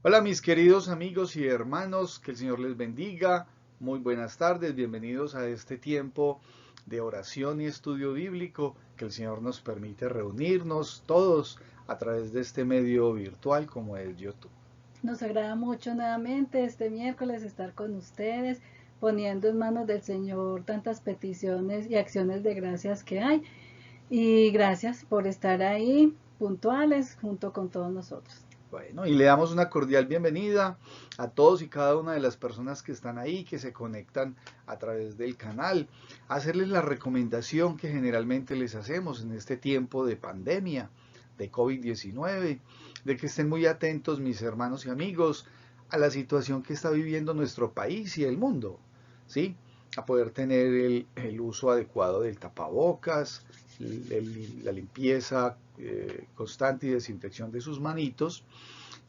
Hola mis queridos amigos y hermanos, que el Señor les bendiga. Muy buenas tardes, bienvenidos a este tiempo de oración y estudio bíblico que el Señor nos permite reunirnos todos a través de este medio virtual como es YouTube. Nos agrada mucho nuevamente este miércoles estar con ustedes, poniendo en manos del Señor tantas peticiones y acciones de gracias que hay. Y gracias por estar ahí puntuales junto con todos nosotros. Bueno, y le damos una cordial bienvenida a todos y cada una de las personas que están ahí, que se conectan a través del canal, hacerles la recomendación que generalmente les hacemos en este tiempo de pandemia, de COVID-19, de que estén muy atentos, mis hermanos y amigos, a la situación que está viviendo nuestro país y el mundo, ¿sí? A poder tener el uso adecuado del tapabocas, la limpieza constante y desinfección de sus manitos,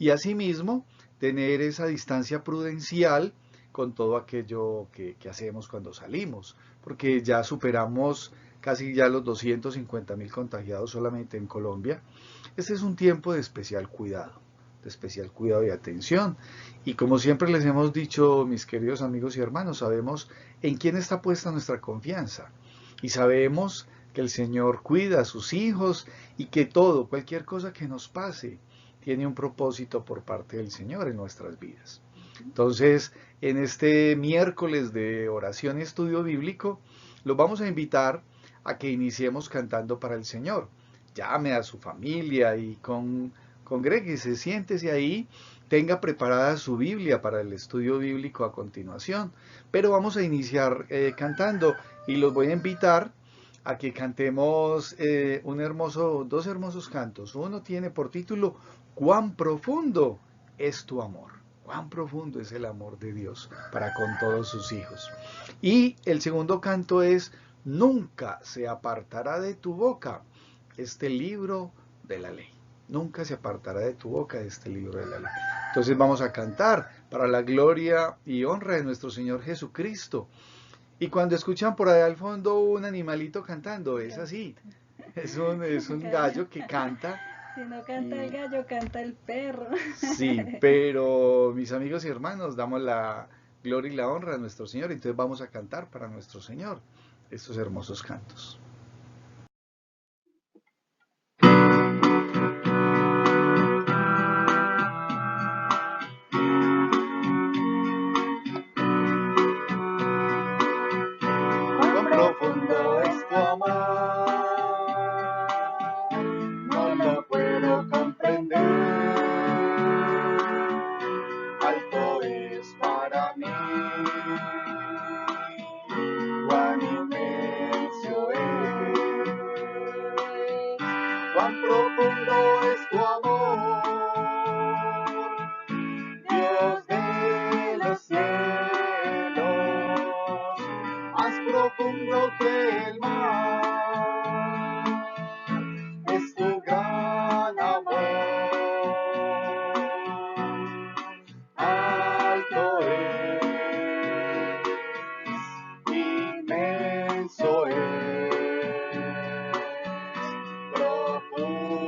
y asimismo tener esa distancia prudencial con todo aquello que hacemos cuando salimos, porque ya superamos casi ya los 250.000 contagiados solamente en Colombia. Este es un tiempo de especial cuidado y atención. Y como siempre les hemos dicho, mis queridos amigos y hermanos, sabemos en quién está puesta nuestra confianza. Y sabemos que el Señor cuida a sus hijos y que todo, cualquier cosa que nos pase, tiene un propósito por parte del Señor en nuestras vidas. Entonces, en este miércoles de oración y estudio bíblico, los vamos a invitar a que iniciemos cantando para el Señor. Llame a su familia y congréguese, siéntese ahí, tenga preparada su Biblia para el estudio bíblico a continuación. Pero vamos a iniciar cantando y los voy a invitar a que cantemos dos hermosos cantos. Uno tiene por título ¿Cuán profundo es tu amor? Cuán profundo es el amor de Dios para con todos sus hijos. Y el segundo canto es Nunca se apartará de tu boca este libro de la ley. Nunca se apartará de tu boca este libro de la ley. Entonces vamos a cantar para la gloria y honra de nuestro Señor Jesucristo. Y cuando escuchan por allá al fondo un animalito cantando, es así. Es un Gallo. gallo que canta. Si no canta el Y gallo, canta el perro. sí, pero mis amigos y hermanos, damos la gloria y la honra a nuestro Señor. Entonces vamos a cantar para nuestro Señor estos hermosos cantos. Cuán Cuán profundo profundo es es tu tu amor, amor, no no lo lo puedo puedo comprender. comprender. Alto es para mí, cuán inmenso es, cuán profundo es tu amor, Dios de los cielos, más profundo que el mar, es tu gran amor. Alto es, inmenso es, profundo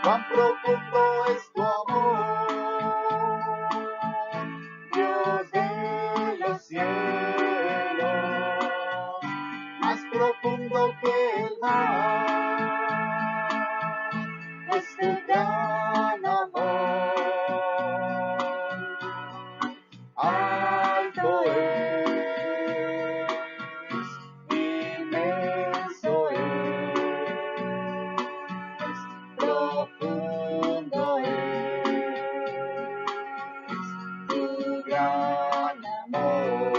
cuán profundo es tu amor, Dios de los cielos, más profundo que el mar, es tu gran amor. Alto es, inmenso es, profundo es tu gran amor.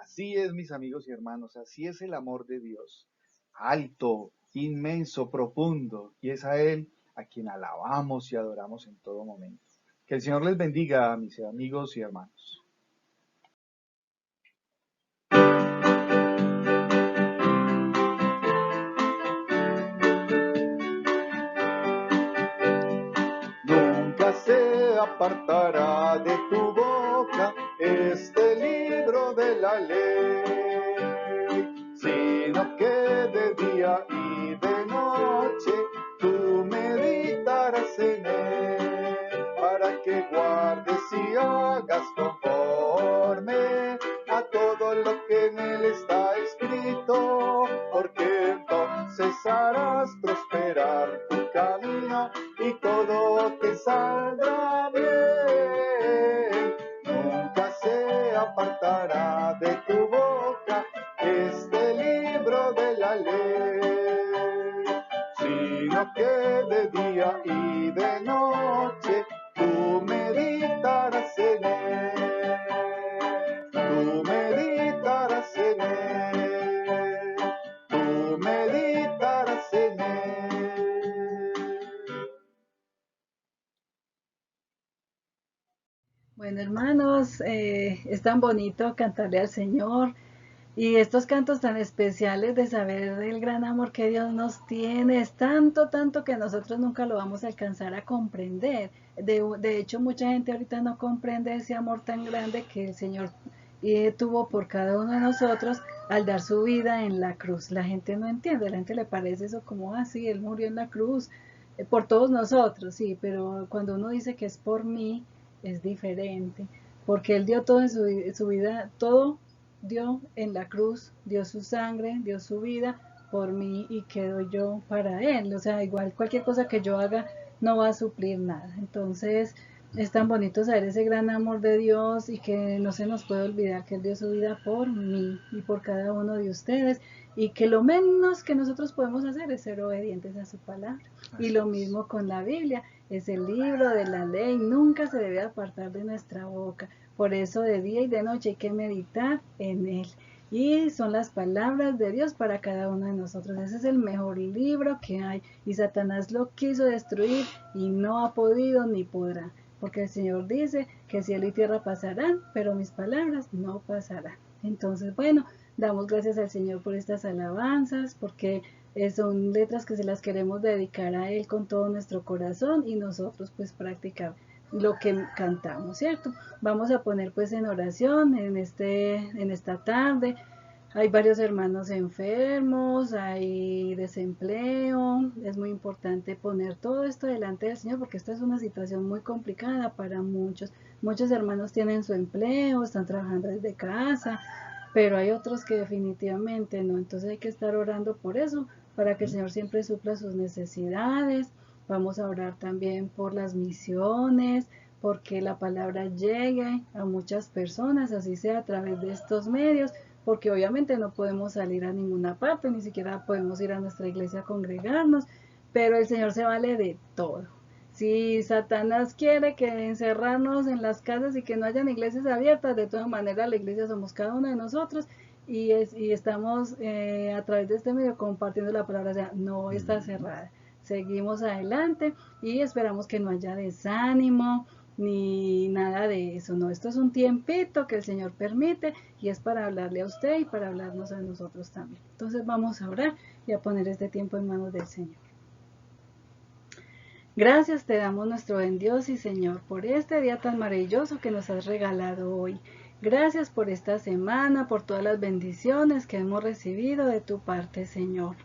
Así es, mis amigos y hermanos, así es el amor de Dios. Alto, inmenso, profundo, y es a Él a quien alabamos y adoramos en todo momento. Que el Señor les bendiga, mis amigos y hermanos. Nunca se apartará de tu boca este libro de la ley, sino que de día y de noche tú meditarás en él, para que guardes y hagas conforme a todo lo que en él está escrito, porque entonces harás prosperar tu camino y todo te saldrá bien. Nunca se apartará de tu boca este libro de la ley, sino que de día y de noche tú meditarás en él, tú meditarás en él, tú meditarás en él. Bueno, hermanos, es tan bonito cantarle al Señor y estos cantos tan especiales de saber el gran amor que Dios nos tiene, es tanto, tanto que nosotros nunca lo vamos a alcanzar a comprender. De hecho, mucha gente ahorita no comprende ese amor tan grande que el Señor tuvo por cada uno de nosotros al dar su vida en la cruz. La gente no entiende, a la gente le parece eso como así, Él murió en la cruz por todos nosotros, sí, pero cuando uno dice que es por mí, es diferente, porque Él dio todo en su vida, todo dio en la cruz, dio su sangre, dio su vida por mí y quedo yo para Él. O sea, igual cualquier cosa que yo haga no va a suplir nada. Entonces, es tan bonito saber ese gran amor de Dios y que no se nos puede olvidar que Él dio su vida por mí y por cada uno de ustedes y que lo menos que nosotros podemos hacer es ser obedientes a su palabra. Y lo mismo con la Biblia, es el libro de la ley, nunca se debe apartar de nuestra boca. Por eso de día y de noche hay que meditar en él. Y son las palabras de Dios para cada uno de nosotros. Ese es el mejor libro que hay. Y Satanás lo quiso destruir y no ha podido ni podrá. Porque el Señor dice que cielo y tierra pasarán, pero mis palabras no pasarán. Entonces, bueno, damos gracias al Señor por estas alabanzas, porque son letras que se las queremos dedicar a Él con todo nuestro corazón y nosotros pues practicar lo que cantamos, ¿cierto? Vamos a poner pues en oración en esta tarde. Hay varios hermanos enfermos, hay desempleo, es muy importante poner todo esto delante del Señor porque esta es una situación muy complicada para muchos. Muchos hermanos tienen su empleo, están trabajando desde casa, pero hay otros que definitivamente no, entonces hay que estar orando por eso, para que el Señor siempre supla sus necesidades. Vamos a orar también por las misiones, porque la palabra llegue a muchas personas, así sea a través de estos medios, porque obviamente no podemos salir a ninguna parte, ni siquiera podemos ir a nuestra iglesia a congregarnos, pero el Señor se vale de todo. Si Satanás quiere que encerrarnos en las casas y que no hayan iglesias abiertas, de todas maneras la iglesia somos cada uno de nosotros y estamos a través de este medio compartiendo la palabra, o sea, no está cerrada. Seguimos adelante y esperamos que no haya desánimo ni nada de eso, no, esto es un tiempito que el Señor permite y es para hablarle a usted y para hablarnos a nosotros también. Entonces vamos a orar y a poner este tiempo en manos del Señor. Gracias te damos nuestro buen Dios y Señor por este día tan maravilloso que nos has regalado hoy. Gracias por esta semana, por todas las bendiciones que hemos recibido de tu parte, Señor.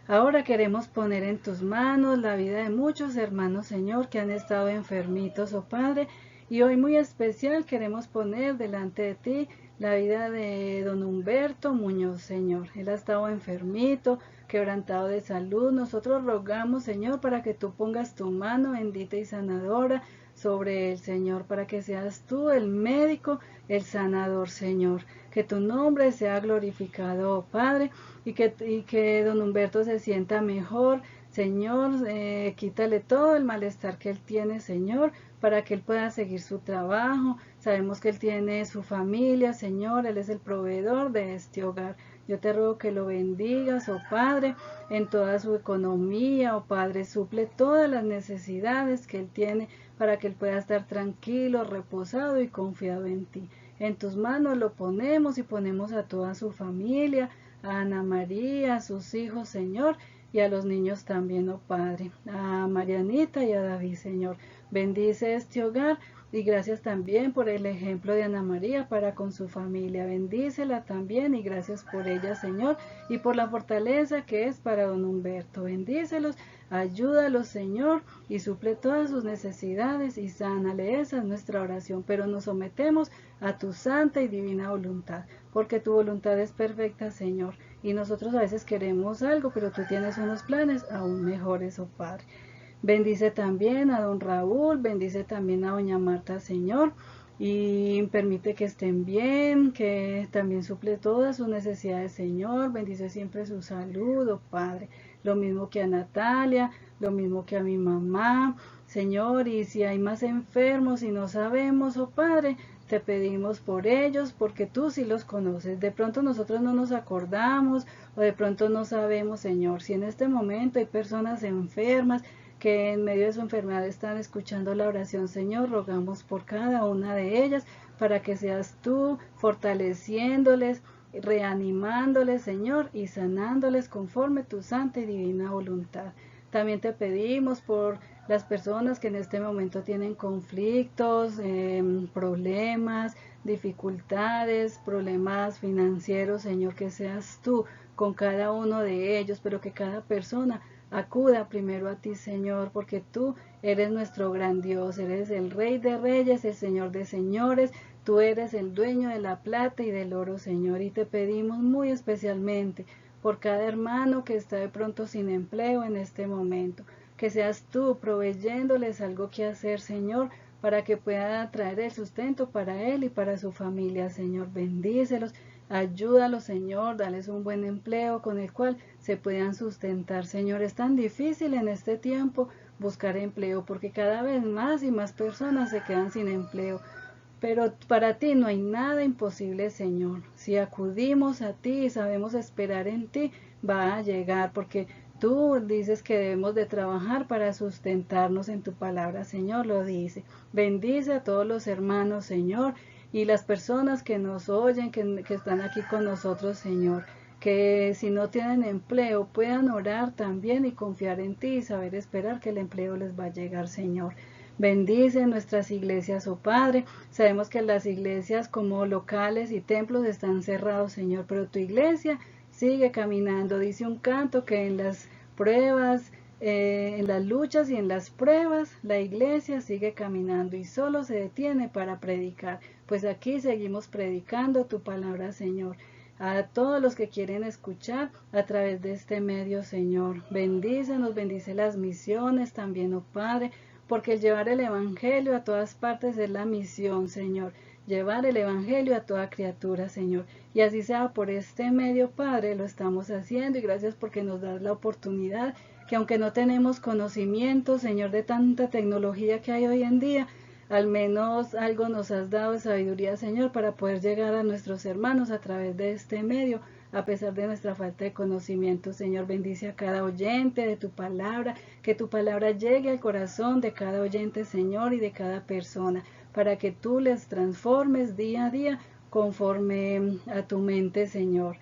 Ahora queremos poner en tus manos la vida de muchos hermanos, Señor, que han estado enfermitos, oh Padre, y hoy muy especial queremos poner delante de ti la vida de don Humberto Muñoz, Señor. Él ha estado enfermito, quebrantado de salud. Nosotros rogamos, Señor, para que tú pongas tu mano bendita y sanadora sobre él, Señor, para que seas tú el médico, el sanador, Señor. Que tu nombre sea glorificado, oh Padre, y que don Humberto se sienta mejor, Señor. Quítale todo el malestar que él tiene, Señor, para que él pueda seguir su trabajo. Sabemos que él tiene su familia, Señor, él es el proveedor de este hogar. Yo te ruego que lo bendigas, oh Padre, en toda su economía, oh Padre, suple todas las necesidades que él tiene para que él pueda estar tranquilo, reposado y confiado en ti. En tus manos lo ponemos y ponemos a toda su familia, a Ana María, a sus hijos, Señor, y a los niños también, oh Padre, a Marianita y a David, Señor. Bendice este hogar y gracias también por el ejemplo de Ana María para con su familia. Bendícela también y gracias por ella, Señor, y por la fortaleza que es para don Humberto. Bendícelos, ayúdalos, Señor, y suple todas sus necesidades y sánale. Esa es nuestra oración, pero nos sometemos a tu santa y divina voluntad, porque tu voluntad es perfecta, Señor, y nosotros a veces queremos algo, pero tú tienes unos planes aún mejores, oh Padre. Bendice también a don Raúl, bendice también a doña Marta, Señor, y permite que estén bien, que también suple todas sus necesidades, Señor. Bendice siempre su salud, oh Padre. Lo mismo que a Natalia, lo mismo que a mi mamá, Señor, y si hay más enfermos y no sabemos, oh Padre, te pedimos por ellos, porque tú sí los conoces. De pronto nosotros no nos acordamos o de pronto no sabemos, Señor. Si en este momento hay personas enfermas que en medio de su enfermedad están escuchando la oración, Señor, rogamos por cada una de ellas para que seas tú fortaleciéndoles, reanimándoles, Señor, y sanándoles conforme tu santa y divina voluntad. También te pedimos por las personas que en este momento tienen conflictos, problemas, dificultades, problemas financieros, Señor, que seas tú con cada uno de ellos, pero que cada persona acuda primero a ti, Señor, porque tú eres nuestro gran Dios, eres el Rey de Reyes, el Señor de Señores, tú eres el dueño de la plata y del oro, Señor, y te pedimos muy especialmente por cada hermano que está de pronto sin empleo en este momento, que seas tú proveyéndoles algo que hacer, Señor, para que pueda traer el sustento para él y para su familia, Señor. Bendícelos, ayúdalos, Señor, dales un buen empleo con el cual se puedan sustentar, Señor. Es tan difícil en este tiempo buscar empleo porque cada vez más y más personas se quedan sin empleo. Pero para ti no hay nada imposible, Señor. Si acudimos a ti y sabemos esperar en ti, va a llegar, porque tú dices que debemos de trabajar para sustentarnos en tu palabra, Señor, lo dice. Bendice a todos los hermanos, Señor, y las personas que nos oyen, que están aquí con nosotros, Señor, que si no tienen empleo puedan orar también y confiar en ti y saber esperar que el empleo les va a llegar, Señor. Bendice nuestras iglesias, oh Padre. Sabemos que las iglesias como locales y templos están cerrados, Señor, pero tu iglesia sigue caminando. Dice un canto que en las pruebas, en las luchas y en las pruebas, la iglesia sigue caminando y solo se detiene para predicar. Pues aquí seguimos predicando tu palabra, Señor, a todos los que quieren escuchar a través de este medio, Señor. Bendícenos, bendice las misiones también, oh Padre, porque el llevar el Evangelio a todas partes es la misión, Señor. Llevar el Evangelio a toda criatura, Señor. Y así sea por este medio, Padre, lo estamos haciendo y gracias porque nos das la oportunidad que aunque no tenemos conocimiento, Señor, de tanta tecnología que hay hoy en día, al menos algo nos has dado de sabiduría, Señor, para poder llegar a nuestros hermanos a través de este medio, a pesar de nuestra falta de conocimiento. Señor, bendice a cada oyente de tu palabra, que tu palabra llegue al corazón de cada oyente, Señor, y de cada persona, para que tú les transformes día a día conforme a tu mente, Señor.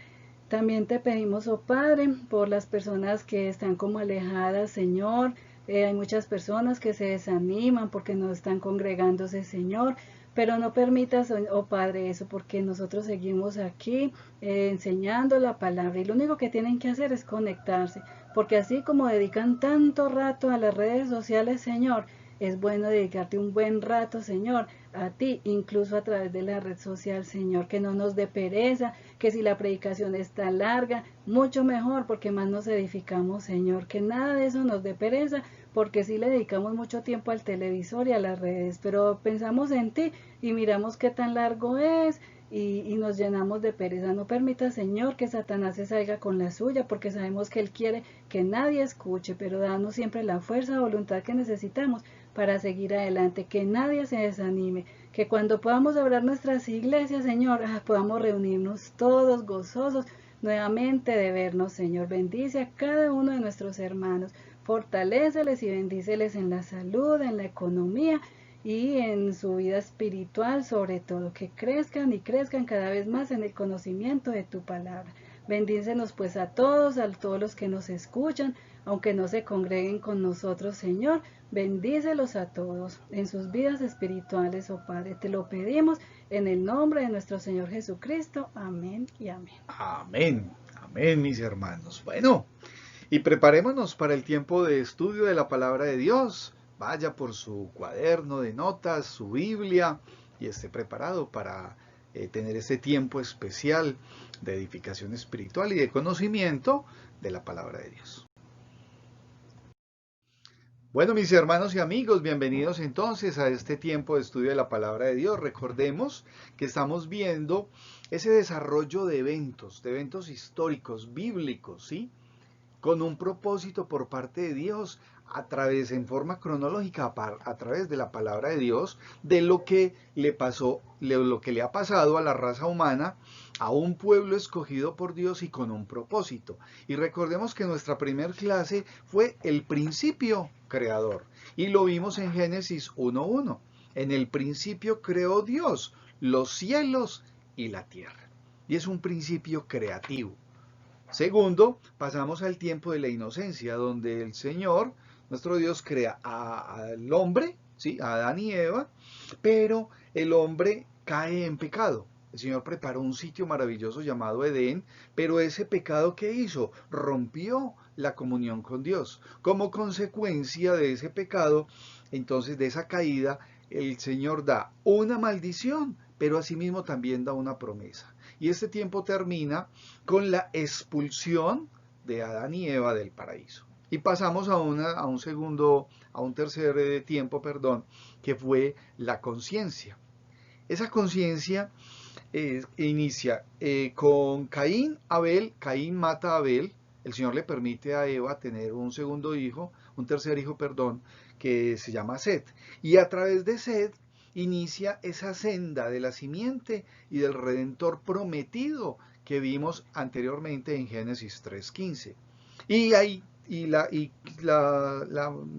También te pedimos, oh Padre, por las personas que están como alejadas, Señor. Hay muchas personas que se desaniman porque no están congregándose, Señor, Pero no permitas, oh Padre, eso, porque nosotros seguimos aquí enseñando la palabra y lo único que tienen que hacer es conectarse, porque así como dedican tanto rato a las redes sociales, Señor, es bueno dedicarte un buen rato, Señor, a ti, incluso a través de la red social, Señor, que no nos dé pereza, que si la predicación está larga, mucho mejor, porque más nos edificamos, Señor, que nada de eso nos dé pereza, porque sí le dedicamos mucho tiempo al televisor y a las redes, pero pensamos en ti y miramos qué tan largo es y nos llenamos de pereza. No permita, Señor, que Satanás se salga con la suya, porque sabemos que Él quiere que nadie escuche, pero danos siempre la fuerza, voluntad que necesitamos para seguir adelante, que nadie se desanime, que cuando podamos abrir nuestras iglesias, Señor, podamos reunirnos todos gozosos nuevamente de vernos, Señor. Bendice a cada uno de nuestros hermanos, fortaléceles y bendíceles en la salud, en la economía y en su vida espiritual, sobre todo, que crezcan y crezcan cada vez más en el conocimiento de tu palabra. Bendícenos pues a todos los que nos escuchan, aunque no se congreguen con nosotros, Señor, bendícelos a todos en sus vidas espirituales, oh Padre. Te lo pedimos en el nombre de nuestro Señor Jesucristo. Amén y amén. Amén, amén, mis hermanos. Bueno, y preparémonos para el tiempo de estudio de la palabra de Dios. Vaya por su cuaderno de notas, su Biblia, y esté preparado para tener este tiempo especial de edificación espiritual y de conocimiento de la palabra de Dios. Bueno, mis hermanos y amigos, bienvenidos entonces a este tiempo de estudio de la palabra de Dios. Recordemos que estamos viendo ese desarrollo de eventos históricos, bíblicos, ¿sí? Con un propósito por parte de Dios, a través, en forma cronológica, a través de la palabra de Dios, de lo que le pasó, lo que le ha pasado a la raza humana, a un pueblo escogido por Dios y con un propósito. Y recordemos que nuestra primer clase fue el principio creador, y lo vimos en Génesis 1:1. En el principio creó Dios los cielos y la tierra. Y es un principio creativo. Segundo, pasamos al tiempo de la inocencia, donde el Señor, nuestro Dios, crea al hombre, ¿sí? A Adán y Eva, pero el hombre cae en pecado. El Señor preparó un sitio maravilloso llamado Edén, pero ese pecado que hizo rompió la comunión con Dios. Como consecuencia de ese pecado, entonces de esa caída, el Señor da una maldición, pero asimismo también da una promesa. Y este tiempo termina con la expulsión de Adán y Eva del paraíso. Y pasamos a un tercer tiempo, que fue la conciencia. Esa conciencia inicia con Caín, Abel. Caín mata a Abel. El Señor le permite a Eva tener un tercer hijo, que se llama Set. Y a través de Set inicia esa senda de la simiente y del Redentor prometido que vimos anteriormente en Génesis 3:15. Y ahí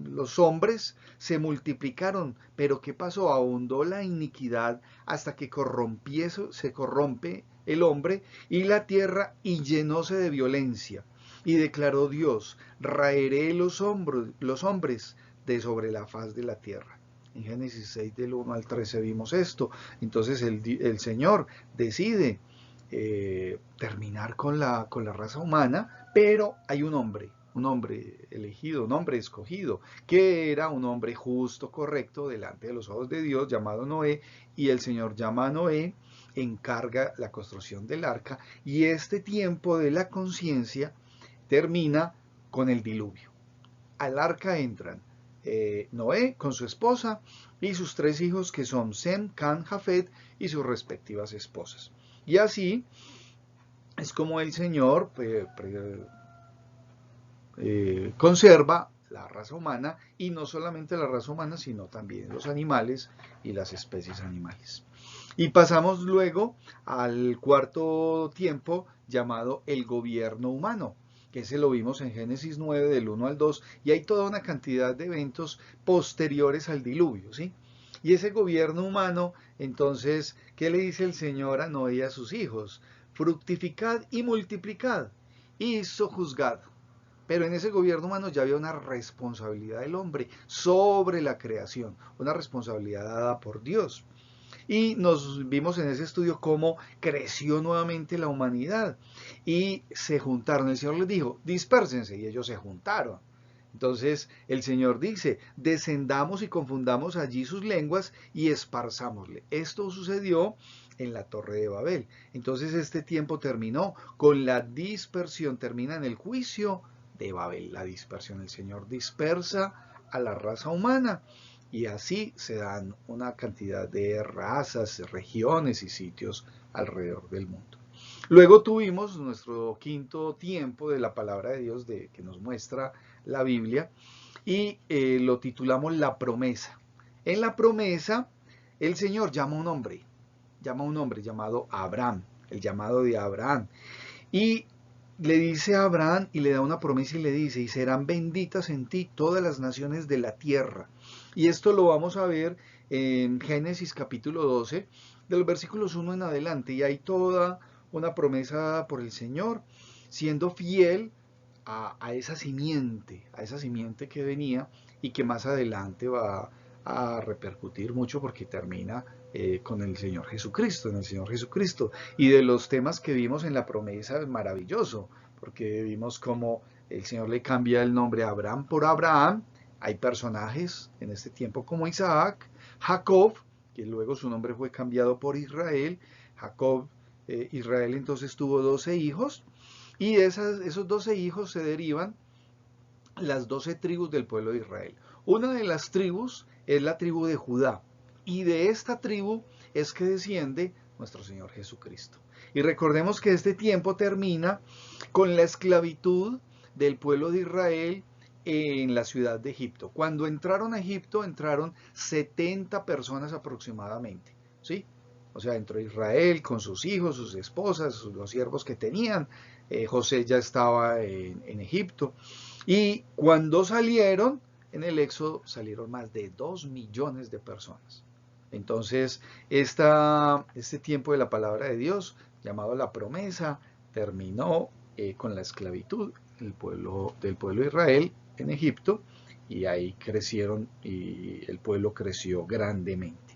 los hombres se multiplicaron, pero ¿qué pasó? Ahondó la iniquidad hasta que se corrompe el hombre y la tierra y llenóse de violencia. Y declaró Dios, raeré los hombres de sobre la faz de la tierra. En Génesis 6 del 1 al 13 vimos esto. Entonces el Señor decide terminar con la raza humana, pero hay un hombre elegido, un hombre escogido, que era un hombre justo, correcto, delante de los ojos de Dios, llamado Noé, y el Señor llama a Noé, encarga la construcción del arca, y este tiempo de la conciencia termina con el diluvio. Al arca entran Noé con su esposa y sus 3 hijos, que son Sem, Can, Jafet, y sus respectivas esposas. Y así es como el Señor conserva la raza humana, y no solamente la raza humana, sino también los animales y las especies animales. Y pasamos luego al cuarto tiempo, llamado el gobierno humano, que ese lo vimos en Génesis 9 del 1 al 2, y hay toda una cantidad de eventos posteriores al diluvio, ¿sí? Y ese gobierno humano, entonces, ¿qué le dice el Señor a Noé y a sus hijos? Fructificad y multiplicad, y sojuzgad. Pero en ese gobierno humano ya había una responsabilidad del hombre sobre la creación, una responsabilidad dada por Dios. Y nos vimos en ese estudio cómo creció nuevamente la humanidad y se juntaron. El Señor les dijo, dispérsense, y ellos se juntaron. Entonces el Señor dice, descendamos y confundamos allí sus lenguas y esparzámosle. Esto sucedió en la Torre de Babel. Entonces este tiempo terminó con la dispersión, termina en el juicio de Babel, la dispersión. El Señor dispersa a la raza humana y así se dan una cantidad de razas, regiones y sitios alrededor del mundo. Luego tuvimos nuestro quinto tiempo de la palabra de Dios que nos muestra la Biblia y lo titulamos La Promesa. En la promesa el Señor llama a un hombre llamado Abraham, el llamado de Abraham. Y le dice a Abraham y le da una promesa y le dice, y serán benditas en ti todas las naciones de la tierra. Y esto lo vamos a ver en Génesis capítulo 12, de los versículos 1 en adelante. Y hay toda una promesa por el Señor, siendo fiel a esa simiente que venía y que más adelante va a repercutir mucho porque termina con el Señor Jesucristo, en el Señor Jesucristo. Y de los temas que vimos en la promesa es maravilloso, porque vimos cómo el Señor le cambia el nombre a Abraham por Abraham. Hay personajes en este tiempo como Isaac, Jacob, que luego su nombre fue cambiado por Israel. Jacob, Israel entonces tuvo 12 hijos, y de esos 12 hijos se derivan las 12 tribus del pueblo de Israel. Una de las tribus es la tribu de Judá, y de esta tribu es que desciende nuestro Señor Jesucristo. Y recordemos que este tiempo termina con la esclavitud del pueblo de Israel en la ciudad de Egipto. Cuando entraron a Egipto, entraron 70 personas aproximadamente, ¿sí? O sea, entró Israel con sus hijos, sus esposas, los siervos que tenían. José ya estaba en Egipto. Y cuando salieron, en el Éxodo, salieron más de 2 millones de personas. Entonces, este tiempo de la palabra de Dios, llamado la promesa, terminó con la esclavitud del pueblo de Israel en Egipto, y ahí crecieron y el pueblo creció grandemente.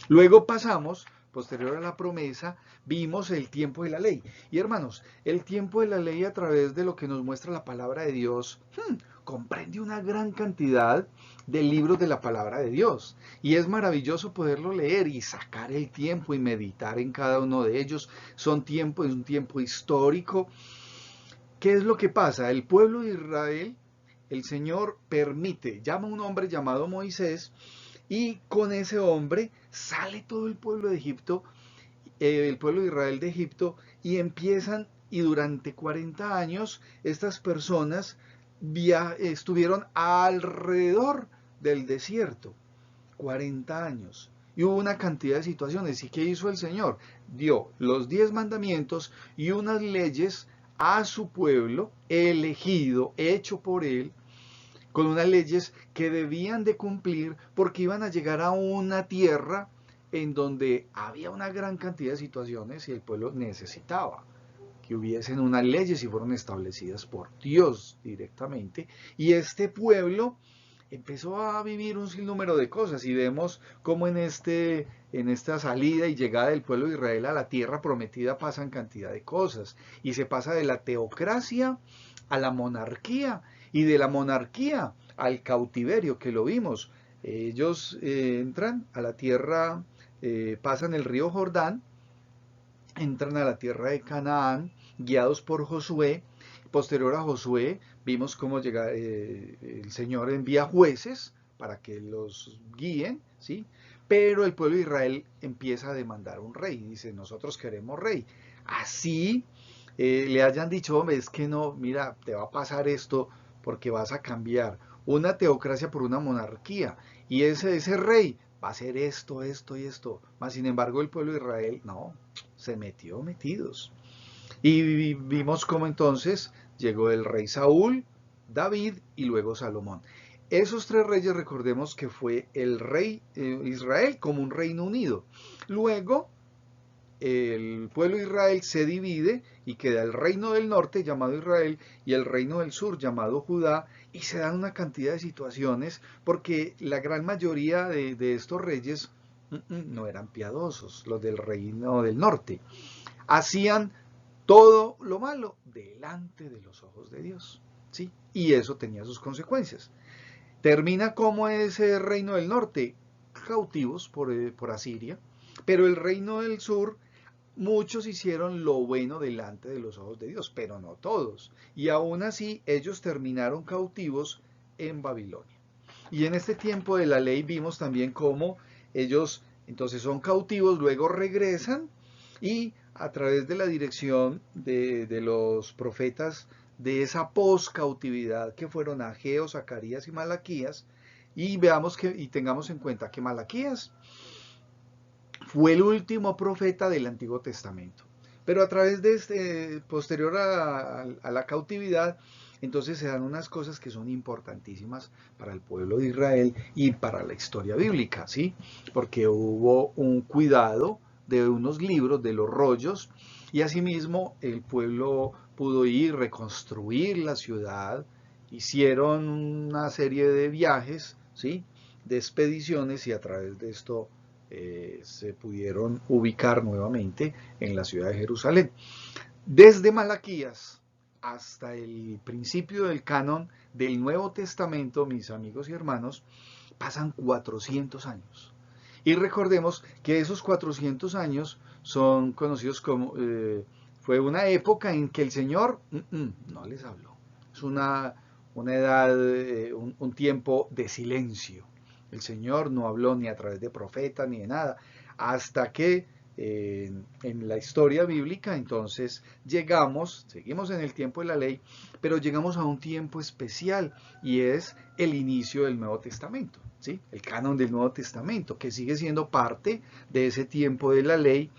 Luego pasamos, posterior a la promesa, vimos el tiempo de la ley. Y hermanos, el tiempo de la ley, a través de lo que nos muestra la palabra de Dios, comprende una gran cantidad de libros de la palabra de Dios. Y es maravilloso poderlo leer y sacar el tiempo y meditar en cada uno de ellos. Es un tiempo histórico. ¿Qué es lo que pasa? El pueblo de Israel, el Señor llama a un hombre llamado Moisés, y con ese hombre sale todo el pueblo de Egipto, el pueblo de Israel de Egipto, y durante 40 años estas personas estuvieron alrededor del desierto, 40 años. Y hubo una cantidad de situaciones. ¿Y qué hizo el Señor? Dio los 10 mandamientos y unas leyes a su pueblo, elegido, hecho por él, con unas leyes que debían de cumplir porque iban a llegar a una tierra en donde había una gran cantidad de situaciones y el pueblo necesitaba que hubiesen unas leyes y fueron establecidas por Dios directamente. Y este pueblo empezó a vivir un sinnúmero de cosas, y vemos cómo en esta salida y llegada del pueblo de Israel a la tierra prometida pasan cantidad de cosas, y se pasa de la teocracia a la monarquía, y de la monarquía al cautiverio, que lo vimos. Ellos entran a la tierra, pasan el río Jordán, entran a la tierra de Canaán, guiados por Josué. Posterior a Josué, vimos cómo el Señor envía jueces para que los guíen, ¿sí? Pero el pueblo de Israel empieza a demandar un rey, dice, nosotros queremos rey. Así le hayan dicho, hombre, es que no, mira, te va a pasar esto porque vas a cambiar una teocracia por una monarquía, y ese rey va a hacer esto, esto y esto. Mas, sin embargo, el pueblo de Israel, no, se metidos. Y vimos cómo entonces llegó el rey Saúl, David y luego Salomón. Esos 3 reyes, recordemos que fue el rey Israel como un reino unido. Luego el pueblo de Israel se divide y queda el reino del norte llamado Israel y el reino del sur llamado Judá, y se dan una cantidad de situaciones porque la gran mayoría de estos reyes No eran piadosos, los del reino del norte. Hacían todo lo malo delante de los ojos de Dios, ¿sí? Y eso tenía sus consecuencias. Termina como ese reino del norte, cautivos por Asiria, pero el reino del sur, muchos hicieron lo bueno delante de los ojos de Dios, pero no todos. Y aún así ellos terminaron cautivos en Babilonia. Y en este tiempo de la ley vimos también cómo ellos entonces son cautivos, luego regresan y a través de la dirección de los profetas de esa poscautividad que fueron Ageo, Zacarías y Malaquías, y veamos que y tengamos en cuenta que Malaquías fue el último profeta del Antiguo Testamento. Pero a través de este, posterior a la cautividad, entonces se dan unas cosas que son importantísimas para el pueblo de Israel y para la historia bíblica, ¿sí? Porque hubo un cuidado de unos libros, de los rollos, y asimismo el pueblo pudo ir, reconstruir la ciudad, hicieron una serie de viajes, ¿sí? De expediciones y a través de esto se pudieron ubicar nuevamente en la ciudad de Jerusalén. Desde Malaquías hasta el principio del canon del Nuevo Testamento, mis amigos y hermanos, pasan 400 años. Y recordemos que esos 400 años son conocidos como, fue una época en que el Señor no les habló. Es una edad, un tiempo de silencio. El Señor no habló ni a través de profetas ni de nada, hasta que en la historia bíblica entonces seguimos en el tiempo de la ley, pero llegamos a un tiempo especial y es el inicio del Nuevo Testamento, ¿sí? El canon del Nuevo Testamento, que sigue siendo parte de ese tiempo de la ley,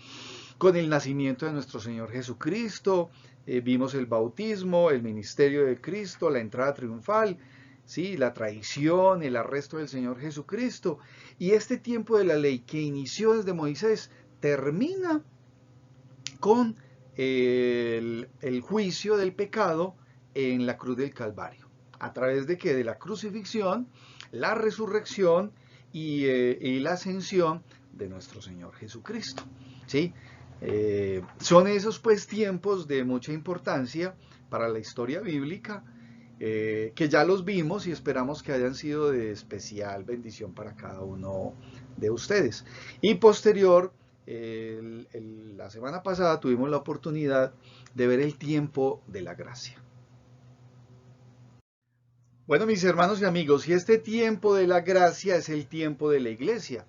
con el nacimiento de nuestro Señor Jesucristo, vimos el bautismo, el ministerio de Cristo, la entrada triunfal, ¿sí? La traición, el arresto del Señor Jesucristo. Y este tiempo de la ley que inició desde Moisés termina con el juicio del pecado en la cruz del Calvario. ¿A través de qué? De la crucifixión, la resurrección y la ascensión de nuestro Señor Jesucristo. ¿Sí? Son esos pues tiempos de mucha importancia para la historia bíblica, que ya los vimos y esperamos que hayan sido de especial bendición para cada uno de ustedes. Y posterior, la semana pasada tuvimos la oportunidad de ver el tiempo de la gracia. Bueno, mis hermanos y amigos, y este tiempo de la gracia es el tiempo de la iglesia.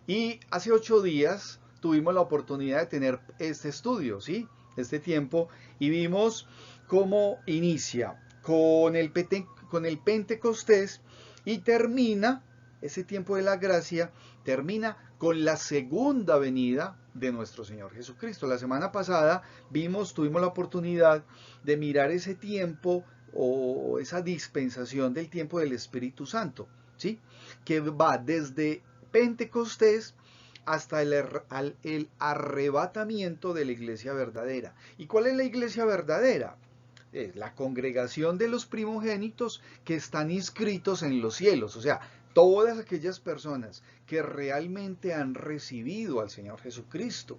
Y hace 8 días tuvimos la oportunidad de tener este estudio, ¿sí? Este tiempo, y vimos cómo inicia con el Pentecostés y termina, ese tiempo de la gracia, termina con la segunda venida de nuestro Señor Jesucristo. La semana pasada tuvimos la oportunidad de mirar ese tiempo o esa dispensación del tiempo del Espíritu Santo, ¿sí? Que va desde Pentecostés hasta el arrebatamiento de la iglesia verdadera. ¿Y cuál es la iglesia verdadera? Es la congregación de los primogénitos que están inscritos en los cielos, o sea, todas aquellas personas que realmente han recibido al Señor Jesucristo.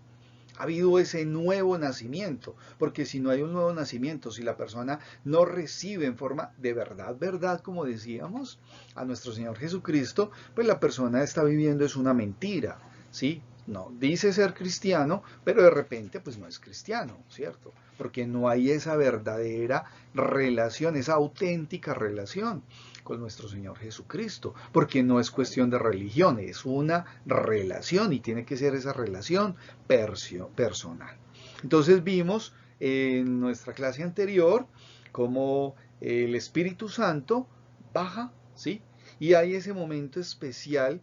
Ha habido ese nuevo nacimiento, porque si no hay un nuevo nacimiento, si la persona no recibe en forma de verdad, verdad, como decíamos, a nuestro Señor Jesucristo, pues la persona está viviendo es una mentira, ¿sí? No, dice ser cristiano, pero de repente pues no es cristiano, ¿cierto? Porque no hay esa verdadera relación, esa auténtica relación con nuestro Señor Jesucristo, porque no es cuestión de religión, es una relación y tiene que ser esa relación personal. Entonces vimos en nuestra clase anterior cómo el Espíritu Santo baja, ¿sí? Y hay ese momento especial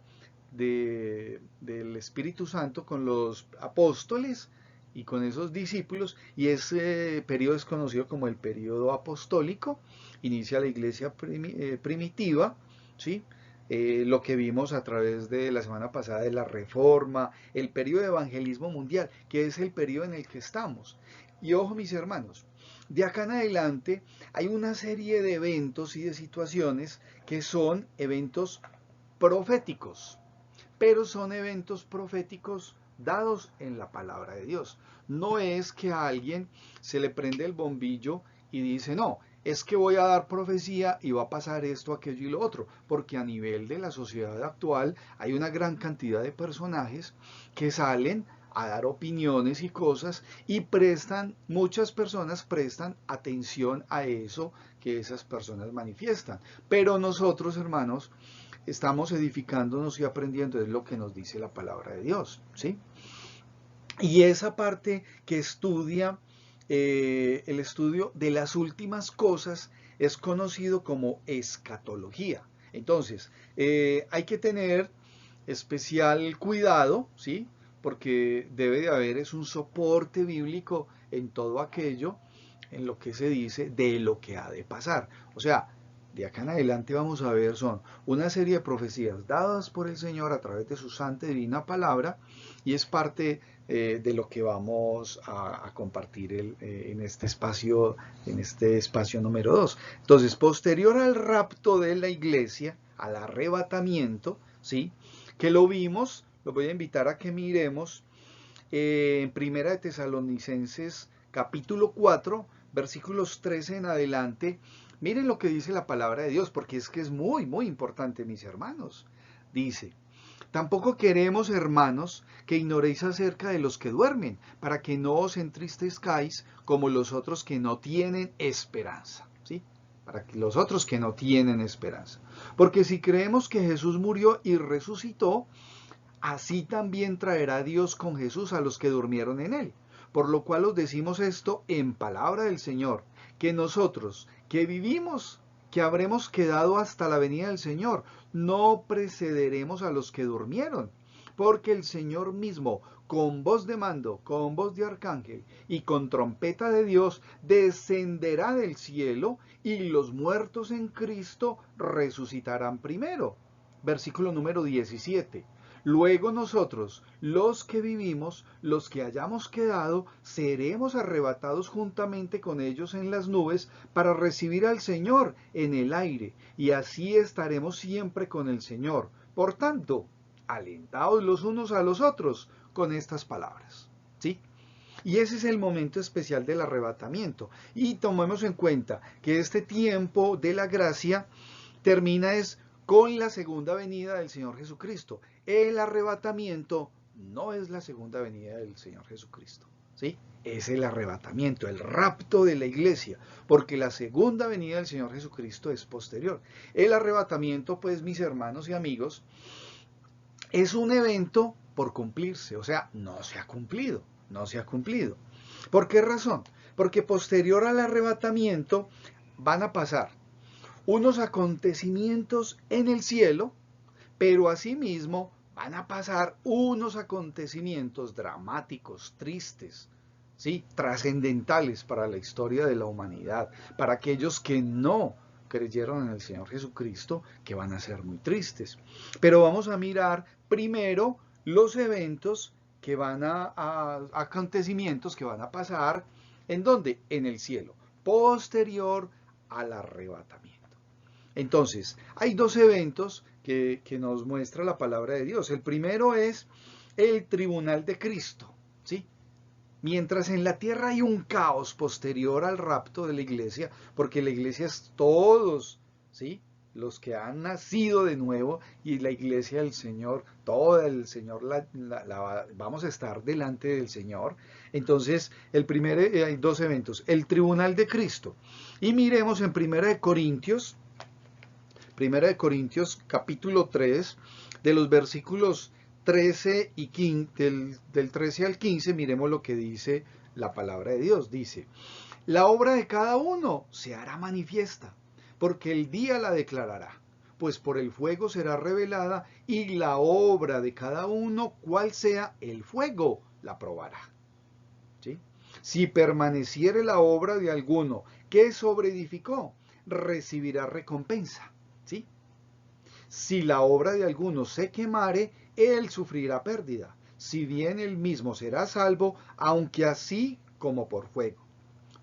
del Espíritu Santo con los apóstoles y con esos discípulos, y ese periodo es conocido como el periodo apostólico. Inicia la iglesia primitiva, ¿sí? Lo que vimos a través de la semana pasada de la Reforma, el periodo de evangelismo mundial, que es el periodo en el que estamos. Y ojo, mis hermanos, de acá en adelante hay una serie de eventos y de situaciones que son eventos proféticos. pero son eventos proféticos dados en la palabra de Dios. No es que a alguien se le prende el bombillo y dice, no, es que voy a dar profecía y va a pasar esto, aquello y lo otro, porque a nivel de la sociedad actual hay una gran cantidad de personajes que salen a dar opiniones y cosas y muchas personas prestan atención a eso que esas personas manifiestan. Pero nosotros, hermanos, estamos edificándonos y aprendiendo, es lo que nos dice la palabra de Dios, ¿sí? Y esa parte que estudia, el estudio de las últimas cosas es conocido como escatología. Entonces, hay que tener especial cuidado, ¿sí? Porque debe de haber es un soporte bíblico en todo aquello, en lo que se dice de lo que ha de pasar. O sea, de acá en adelante vamos a ver son una serie de profecías dadas por el Señor a través de su santa y divina palabra y es parte de lo que vamos a compartir en este espacio número 2. Entonces, posterior al rapto de la iglesia, al arrebatamiento, ¿sí? Que lo vimos, los voy a invitar a que miremos en Primera de Tesalonicenses capítulo 4, versículos 13 en adelante. Miren lo que dice la palabra de Dios, porque es que es muy, muy importante, mis hermanos. Dice, tampoco queremos, hermanos, que ignoréis acerca de los que duermen, para que no os entristezcáis como los otros que no tienen esperanza. ¿Sí? Para que los otros que no tienen esperanza. Porque si creemos que Jesús murió y resucitó, así también traerá Dios con Jesús a los que durmieron en él. Por lo cual os decimos esto en palabra del Señor, que nosotros, que vivimos, que habremos quedado hasta la venida del Señor, no precederemos a los que durmieron, porque el Señor mismo, con voz de mando, con voz de arcángel y con trompeta de Dios, descenderá del cielo y los muertos en Cristo resucitarán primero. Versículo número 17. Luego nosotros, los que vivimos, los que hayamos quedado, seremos arrebatados juntamente con ellos en las nubes para recibir al Señor en el aire, y así estaremos siempre con el Señor. Por tanto, alentaos los unos a los otros con estas palabras. ¿Sí? Y ese es el momento especial del arrebatamiento. Y tomemos en cuenta que este tiempo de la gracia termina con la segunda venida del Señor Jesucristo. El arrebatamiento no es la segunda venida del Señor Jesucristo, ¿sí? Es el arrebatamiento, el rapto de la iglesia, porque la segunda venida del Señor Jesucristo es posterior. El arrebatamiento, pues, mis hermanos y amigos, es un evento por cumplirse, o sea, no se ha cumplido, no se ha cumplido. ¿Por qué razón? Porque posterior al arrebatamiento van a pasar unos acontecimientos en el cielo, pero asimismo van a pasar unos acontecimientos dramáticos, tristes, ¿sí? Trascendentales para la historia de la humanidad, para aquellos que no creyeron en el Señor Jesucristo, que van a ser muy tristes. Pero vamos a mirar primero los eventos que acontecimientos que van a pasar, ¿en dónde? En el cielo, posterior al arrebatamiento. Entonces, hay dos eventos que nos muestra la palabra de Dios. El primero es el tribunal de Cristo, ¿sí? Mientras en la tierra hay un caos posterior al rapto de la iglesia, porque la iglesia es todos, ¿sí? Los que han nacido de nuevo y la iglesia del Señor, toda el Señor, vamos a estar delante del Señor. Entonces, hay dos eventos, el tribunal de Cristo. Y miremos en Primera de Corintios capítulo 3, de los versículos 13 y 15, del 13 al 15, miremos lo que dice la palabra de Dios. Dice, la obra de cada uno se hará manifiesta, porque el día la declarará, pues por el fuego será revelada, y la obra de cada uno, cual sea el fuego, la probará. ¿Sí? Si permaneciere la obra de alguno que sobreedificó, recibirá recompensa. ¿Sí? Si la obra de alguno se quemare, él sufrirá pérdida, si bien él mismo será salvo, aunque así como por fuego.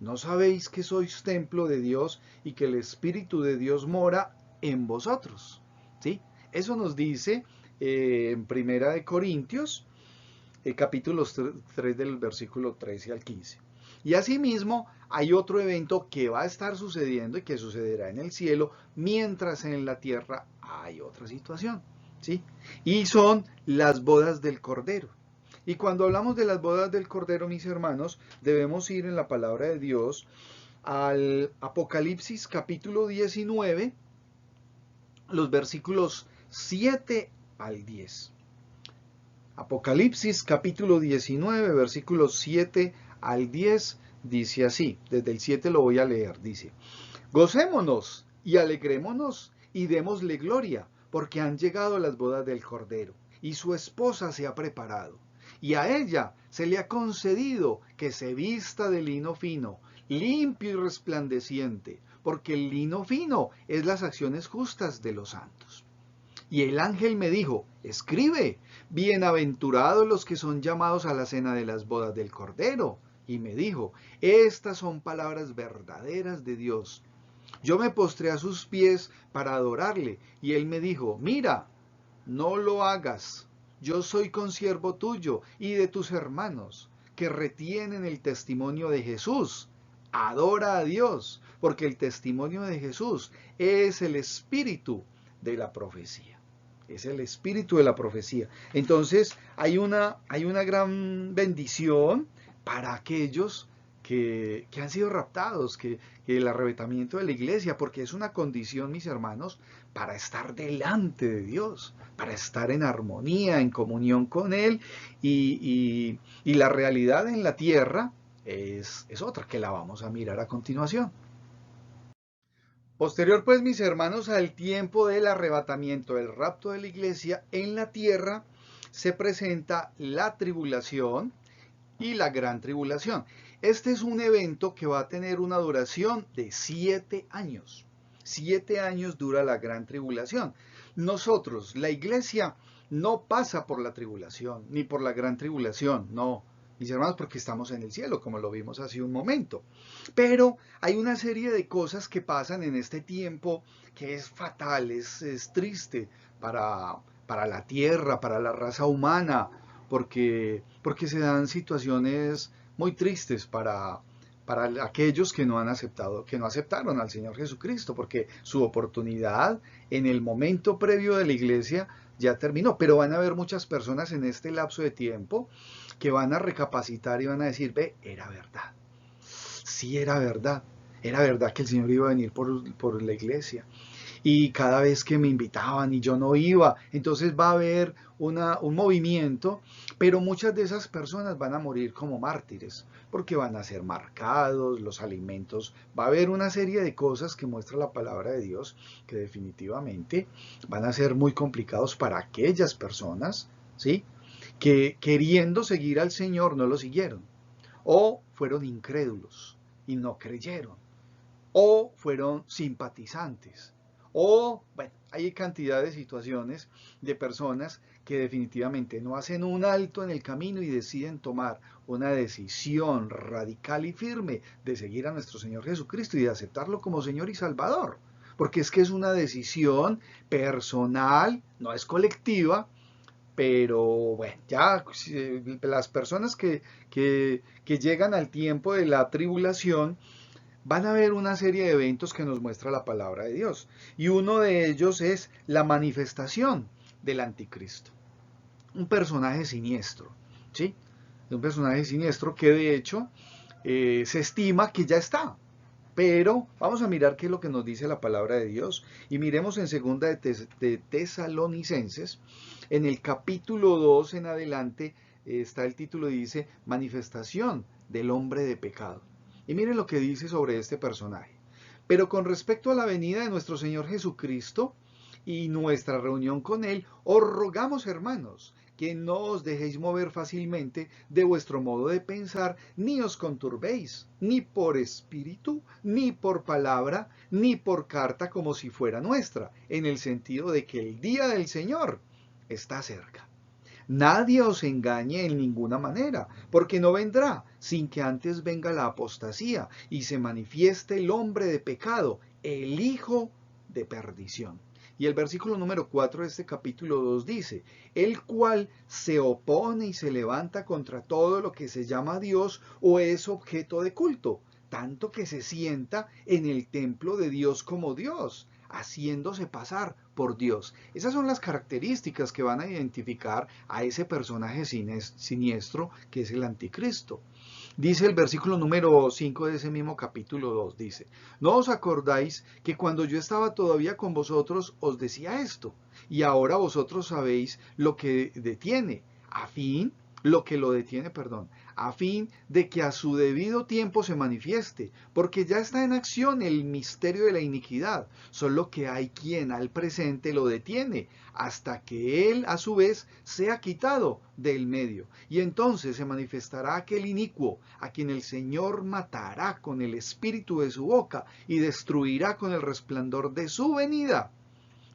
¿No sabéis que sois templo de Dios y que el Espíritu de Dios mora en vosotros? ¿Sí? Eso nos dice en Primera de Corintios, capítulo 3 del versículo 13 al 15. Y asimismo hay otro evento que va a estar sucediendo y que sucederá en el cielo, mientras en la tierra hay otra situación, ¿sí? Y son las bodas del Cordero. Y cuando hablamos de las bodas del Cordero, mis hermanos, debemos ir en la palabra de Dios al Apocalipsis capítulo 19, los versículos 7 al 10. Apocalipsis capítulo 19, versículos 7 al 10, dice así, desde el 7 lo voy a leer, dice: Gocémonos y alegrémonos y démosle gloria, porque han llegado las bodas del Cordero, y su esposa se ha preparado. Y a ella se le ha concedido que se vista de lino fino, limpio y resplandeciente, porque el lino fino es las acciones justas de los santos. Y el ángel me dijo: escribe, bienaventurados los que son llamados a la cena de las bodas del Cordero. Y me dijo: estas son palabras verdaderas de Dios. Yo me postré a sus pies para adorarle, y él me dijo: mira, no lo hagas. Yo soy consiervo tuyo y de tus hermanos, que retienen el testimonio de Jesús. Adora a Dios, porque el testimonio de Jesús es el espíritu de la profecía. Es el espíritu de la profecía. Entonces hay una gran bendición para aquellos que han sido raptados, que el arrebatamiento de la iglesia, porque es una condición, mis hermanos, para estar delante de Dios, para estar en armonía, en comunión con Él, y la realidad en la tierra es otra, que la vamos a mirar a continuación. Posterior, pues, mis hermanos, al tiempo del arrebatamiento, del rapto de la iglesia, en la tierra se presenta la tribulación y la gran tribulación. Este es un evento que va a tener una duración de 7 años. 7 años dura la gran tribulación. Nosotros, la iglesia, no pasa por la tribulación, ni por la gran tribulación, no, mis hermanos, porque estamos en el cielo, como lo vimos hace un momento. Pero hay una serie de cosas que pasan en este tiempo que es fatal, es triste para la tierra, para la raza humana, porque se dan situaciones muy tristes para aquellos que no han aceptado, que no aceptaron al Señor Jesucristo, porque su oportunidad en el momento previo de la iglesia ya terminó, pero van a haber muchas personas en este lapso de tiempo que van a recapacitar y van a decir: ve, era verdad, sí era verdad que el Señor iba a venir por la iglesia, y cada vez que me invitaban y yo no iba, entonces va a haber un movimiento, pero muchas de esas personas van a morir como mártires, porque van a ser marcados, los alimentos, va a haber una serie de cosas que muestra la palabra de Dios que definitivamente van a ser muy complicados para aquellas personas, ¿sí?, que queriendo seguir al Señor no lo siguieron, o fueron incrédulos y no creyeron, o fueron simpatizantes, o, bueno, hay cantidad de situaciones de personas que definitivamente no hacen un alto en el camino y deciden tomar una decisión radical y firme de seguir a nuestro Señor Jesucristo y de aceptarlo como Señor y Salvador. Porque es que es una decisión personal, no es colectiva, pero bueno, ya las personas que llegan al tiempo de la tribulación, van a haber una serie de eventos que nos muestra la palabra de Dios. Y uno de ellos es la manifestación del anticristo. Un personaje siniestro, ¿sí? Un personaje siniestro que de hecho se estima que ya está. Pero vamos a mirar qué es lo que nos dice la palabra de Dios. Y miremos en segunda de Tesalonicenses, en el capítulo 2 en adelante, está el título y dice: manifestación del hombre de pecado. Y miren lo que dice sobre este personaje. Pero con respecto a la venida de nuestro Señor Jesucristo y nuestra reunión con Él, os rogamos, hermanos, que no os dejéis mover fácilmente de vuestro modo de pensar, ni os conturbéis, ni por espíritu, ni por palabra, ni por carta como si fuera nuestra, en el sentido de que el día del Señor está cerca. Nadie os engañe en ninguna manera, porque no vendrá sin que antes venga la apostasía y se manifieste el hombre de pecado, el hijo de perdición. Y el versículo número 4 de este capítulo 2 dice, el cual se opone y se levanta contra todo lo que se llama Dios o es objeto de culto, tanto que se sienta en el templo de Dios como Dios, haciéndose pasar por Dios. Esas son las características que van a identificar a ese personaje siniestro que es el anticristo. Dice el versículo número 5 de ese mismo capítulo 2, dice, ¿no os acordáis que cuando yo estaba todavía con vosotros os decía esto? Y ahora vosotros sabéis lo que detiene, a fin de que a su debido tiempo se manifieste, porque ya está en acción el misterio de la iniquidad, solo que hay quien al presente lo detiene, hasta que él a su vez sea quitado del medio. Y entonces se manifestará aquel inicuo, a quien el Señor matará con el espíritu de su boca y destruirá con el resplandor de su venida.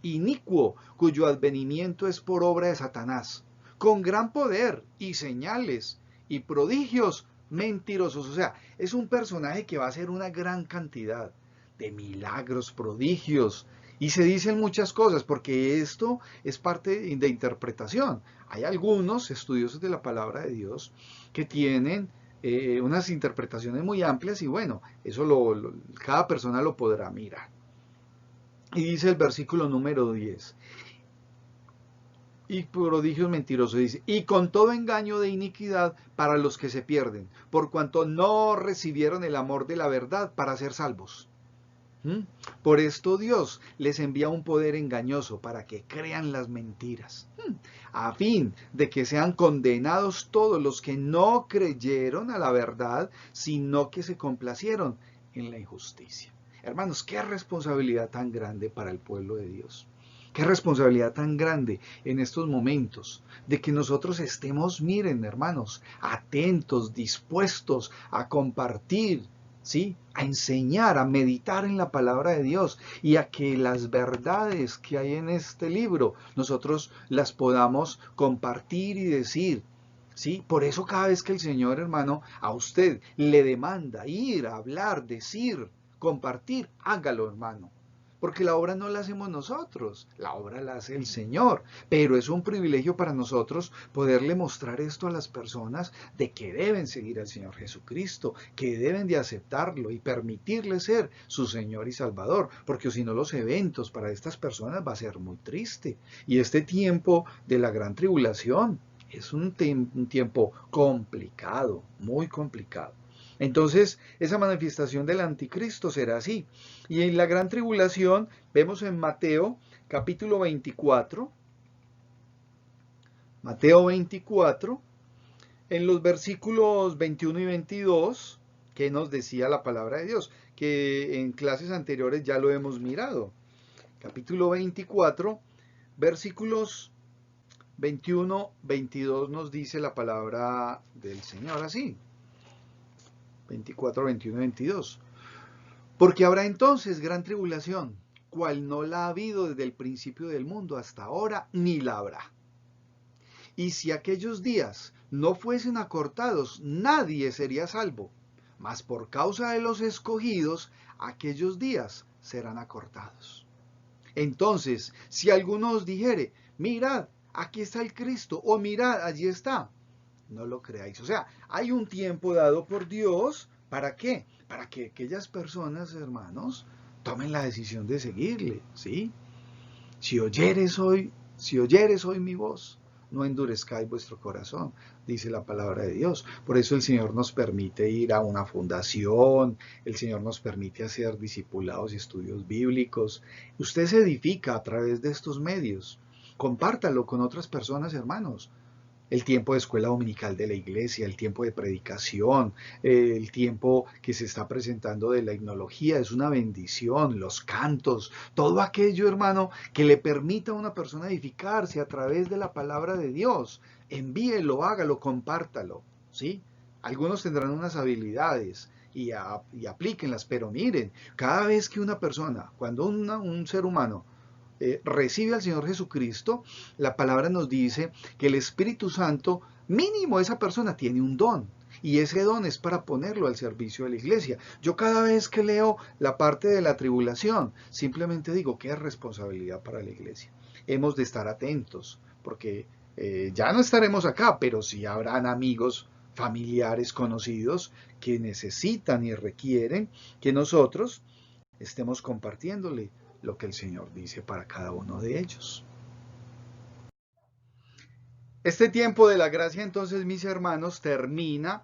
Inicuo, cuyo advenimiento es por obra de Satanás, con gran poder y señales y prodigios mentirosos. O sea, es un personaje que va a hacer una gran cantidad de milagros, prodigios, y se dicen muchas cosas, porque esto es parte de interpretación. Hay algunos estudiosos de la palabra de Dios que tienen unas interpretaciones muy amplias y bueno, eso cada persona lo podrá mirar. Y dice el versículo número 10, y prodigios mentirosos, dice, y con todo engaño de iniquidad para los que se pierden, por cuanto no recibieron el amor de la verdad para ser salvos. Por esto Dios les envía un poder engañoso para que crean las mentiras, a fin de que sean condenados todos los que no creyeron a la verdad, sino que se complacieron en la injusticia. Hermanos, qué responsabilidad tan grande para el pueblo de Dios. Qué responsabilidad tan grande en estos momentos de que nosotros estemos, miren hermanos, atentos, dispuestos a compartir, ¿sí? A enseñar, a meditar en la palabra de Dios y a que las verdades que hay en este libro nosotros las podamos compartir y decir. ¿Sí? Por eso cada vez que el Señor, hermano, a usted le demanda ir, a hablar, decir, compartir, hágalo, hermano. Porque la obra no la hacemos nosotros, la obra la hace el Señor. Pero es un privilegio para nosotros poderle mostrar esto a las personas de que deben seguir al Señor Jesucristo, que deben de aceptarlo y permitirle ser su Señor y Salvador. Porque si no, los eventos para estas personas va a ser muy triste. Y este tiempo de la gran tribulación es un tiempo complicado, muy complicado. Entonces, esa manifestación del anticristo será así. Y en la gran tribulación, vemos en Mateo capítulo 24, Mateo 24, en los versículos 21 y 22, que nos decía la palabra de Dios, que en clases anteriores ya lo hemos mirado. Capítulo 24, versículos 21, 22 nos dice la palabra del Señor así. 24, 21 y 22. Porque habrá entonces gran tribulación, cual no la ha habido desde el principio del mundo hasta ahora, ni la habrá. Y si aquellos días no fuesen acortados, nadie sería salvo. Mas por causa de los escogidos, aquellos días serán acortados. Entonces, si alguno os dijere, mirad, aquí está el Cristo, o mirad, allí está, no lo creáis. O sea, hay un tiempo dado por Dios, ¿para qué? Para que aquellas personas, hermanos, tomen la decisión de seguirle, ¿sí? Si oyeres hoy mi voz, no endurezcáis vuestro corazón, dice la palabra de Dios. Por eso el Señor nos permite ir a una fundación, el Señor nos permite hacer discipulados y estudios bíblicos. Usted se edifica a través de estos medios. Compártalo con otras personas, hermanos. El tiempo de escuela dominical de la iglesia, el tiempo de predicación, el tiempo que se está presentando de la himnología, es una bendición, los cantos, todo aquello, hermano, que le permita a una persona edificarse a través de la palabra de Dios. Envíelo, hágalo, compártalo, ¿sí? Algunos tendrán unas habilidades y aplíquenlas, pero miren, cada vez que una persona, cuando un ser humano, recibe al Señor Jesucristo, la palabra nos dice que el Espíritu Santo, mínimo esa persona tiene un don. Y ese don es para ponerlo al servicio de la iglesia. Yo cada vez que leo la parte de la tribulación, simplemente digo que es responsabilidad para la iglesia. Hemos de estar atentos, porque ya no estaremos acá, pero sí habrán amigos, familiares, conocidos, que necesitan y requieren que nosotros estemos compartiéndole lo que el Señor dice para cada uno de ellos. Este tiempo de la gracia, entonces, mis hermanos, termina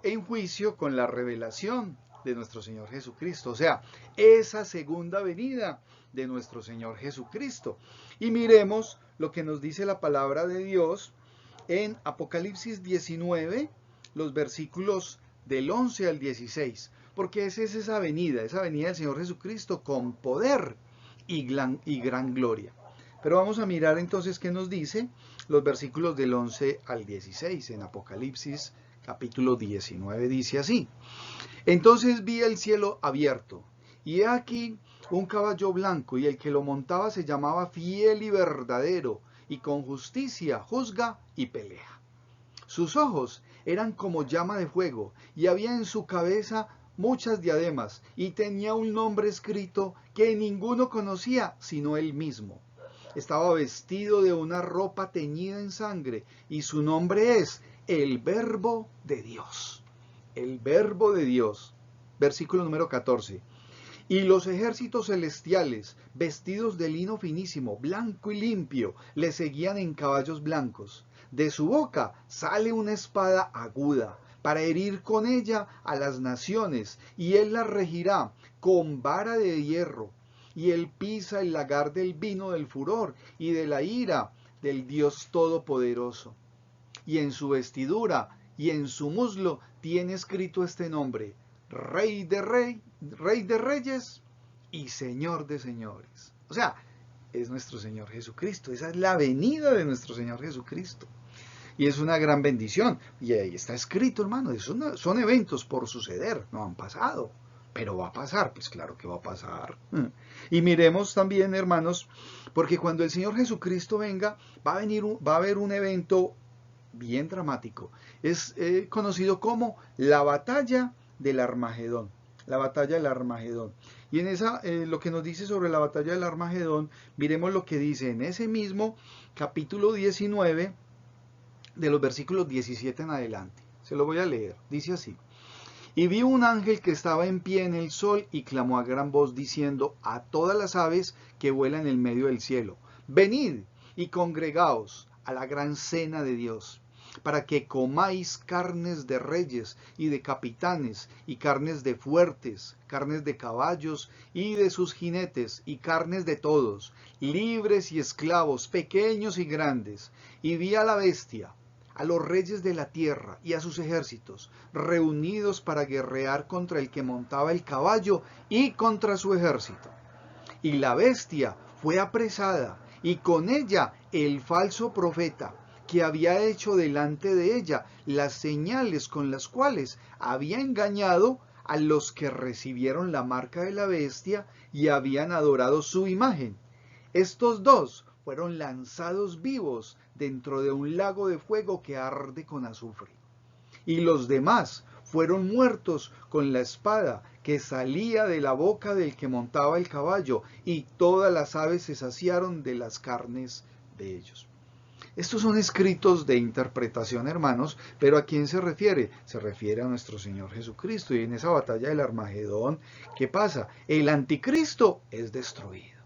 en juicio con la revelación de nuestro Señor Jesucristo, o sea, esa segunda venida de nuestro Señor Jesucristo. Y miremos lo que nos dice la palabra de Dios en Apocalipsis 19, los versículos del 11 al 16, porque esa es esa venida del Señor Jesucristo con poder y gran gloria. Pero vamos a mirar entonces qué nos dice los versículos del 11 al 16 en Apocalipsis capítulo 19, dice así: Entonces vi el cielo abierto, y he aquí un caballo blanco, y el que lo montaba se llamaba Fiel y Verdadero, y con justicia juzga y pelea. Sus ojos eran como llama de fuego, y había en su cabeza muchas diademas, y tenía un nombre escrito que ninguno conocía sino él mismo. Estaba vestido de una ropa teñida en sangre, y su nombre es el Verbo de Dios. El Verbo de Dios. Versículo número 14. Y los ejércitos celestiales, vestidos de lino finísimo, blanco y limpio, le seguían en caballos blancos. De su boca sale una espada aguda, para herir con ella a las naciones, y él las regirá con vara de hierro. Y él pisa el lagar del vino del furor y de la ira del Dios Todopoderoso. Y en su vestidura y en su muslo tiene escrito este nombre: Rey de Reyes y Señor de Señores. O sea, es nuestro Señor Jesucristo. Esa es la venida de nuestro Señor Jesucristo. Y es una gran bendición. Y ahí está escrito, hermano. Son eventos por suceder. No han pasado. Pero va a pasar. Pues claro que va a pasar. Y miremos también, hermanos, porque cuando el Señor Jesucristo venga, va a haber un evento bien dramático. Es conocido como la batalla del Armagedón. La batalla del Armagedón. Y en esa, lo que nos dice sobre la batalla del Armagedón, miremos lo que dice en ese mismo capítulo 19, de los versículos 17 en adelante. Se lo voy a leer. Dice así: Y vi un ángel que estaba en pie en el sol y clamó a gran voz diciendo a todas las aves que vuelan en el medio del cielo: Venid y congregaos a la gran cena de Dios, para que comáis carnes de reyes y de capitanes, y carnes de fuertes, carnes de caballos y de sus jinetes, y carnes de todos, libres y esclavos, pequeños y grandes. Y vi a la bestia, a los reyes de la tierra y a sus ejércitos, reunidos para guerrear contra el que montaba el caballo y contra su ejército. Y la bestia fue apresada, y con ella el falso profeta, que había hecho delante de ella las señales con las cuales había engañado a los que recibieron la marca de la bestia y habían adorado su imagen. Estos dos fueron lanzados vivos dentro de un lago de fuego que arde con azufre. Y los demás fueron muertos con la espada que salía de la boca del que montaba el caballo, y todas las aves se saciaron de las carnes de ellos. Estos son escritos de interpretación, hermanos, pero ¿a quién se refiere? Se refiere a nuestro Señor Jesucristo. Y en esa batalla del Armagedón, ¿qué pasa? El anticristo es destruido.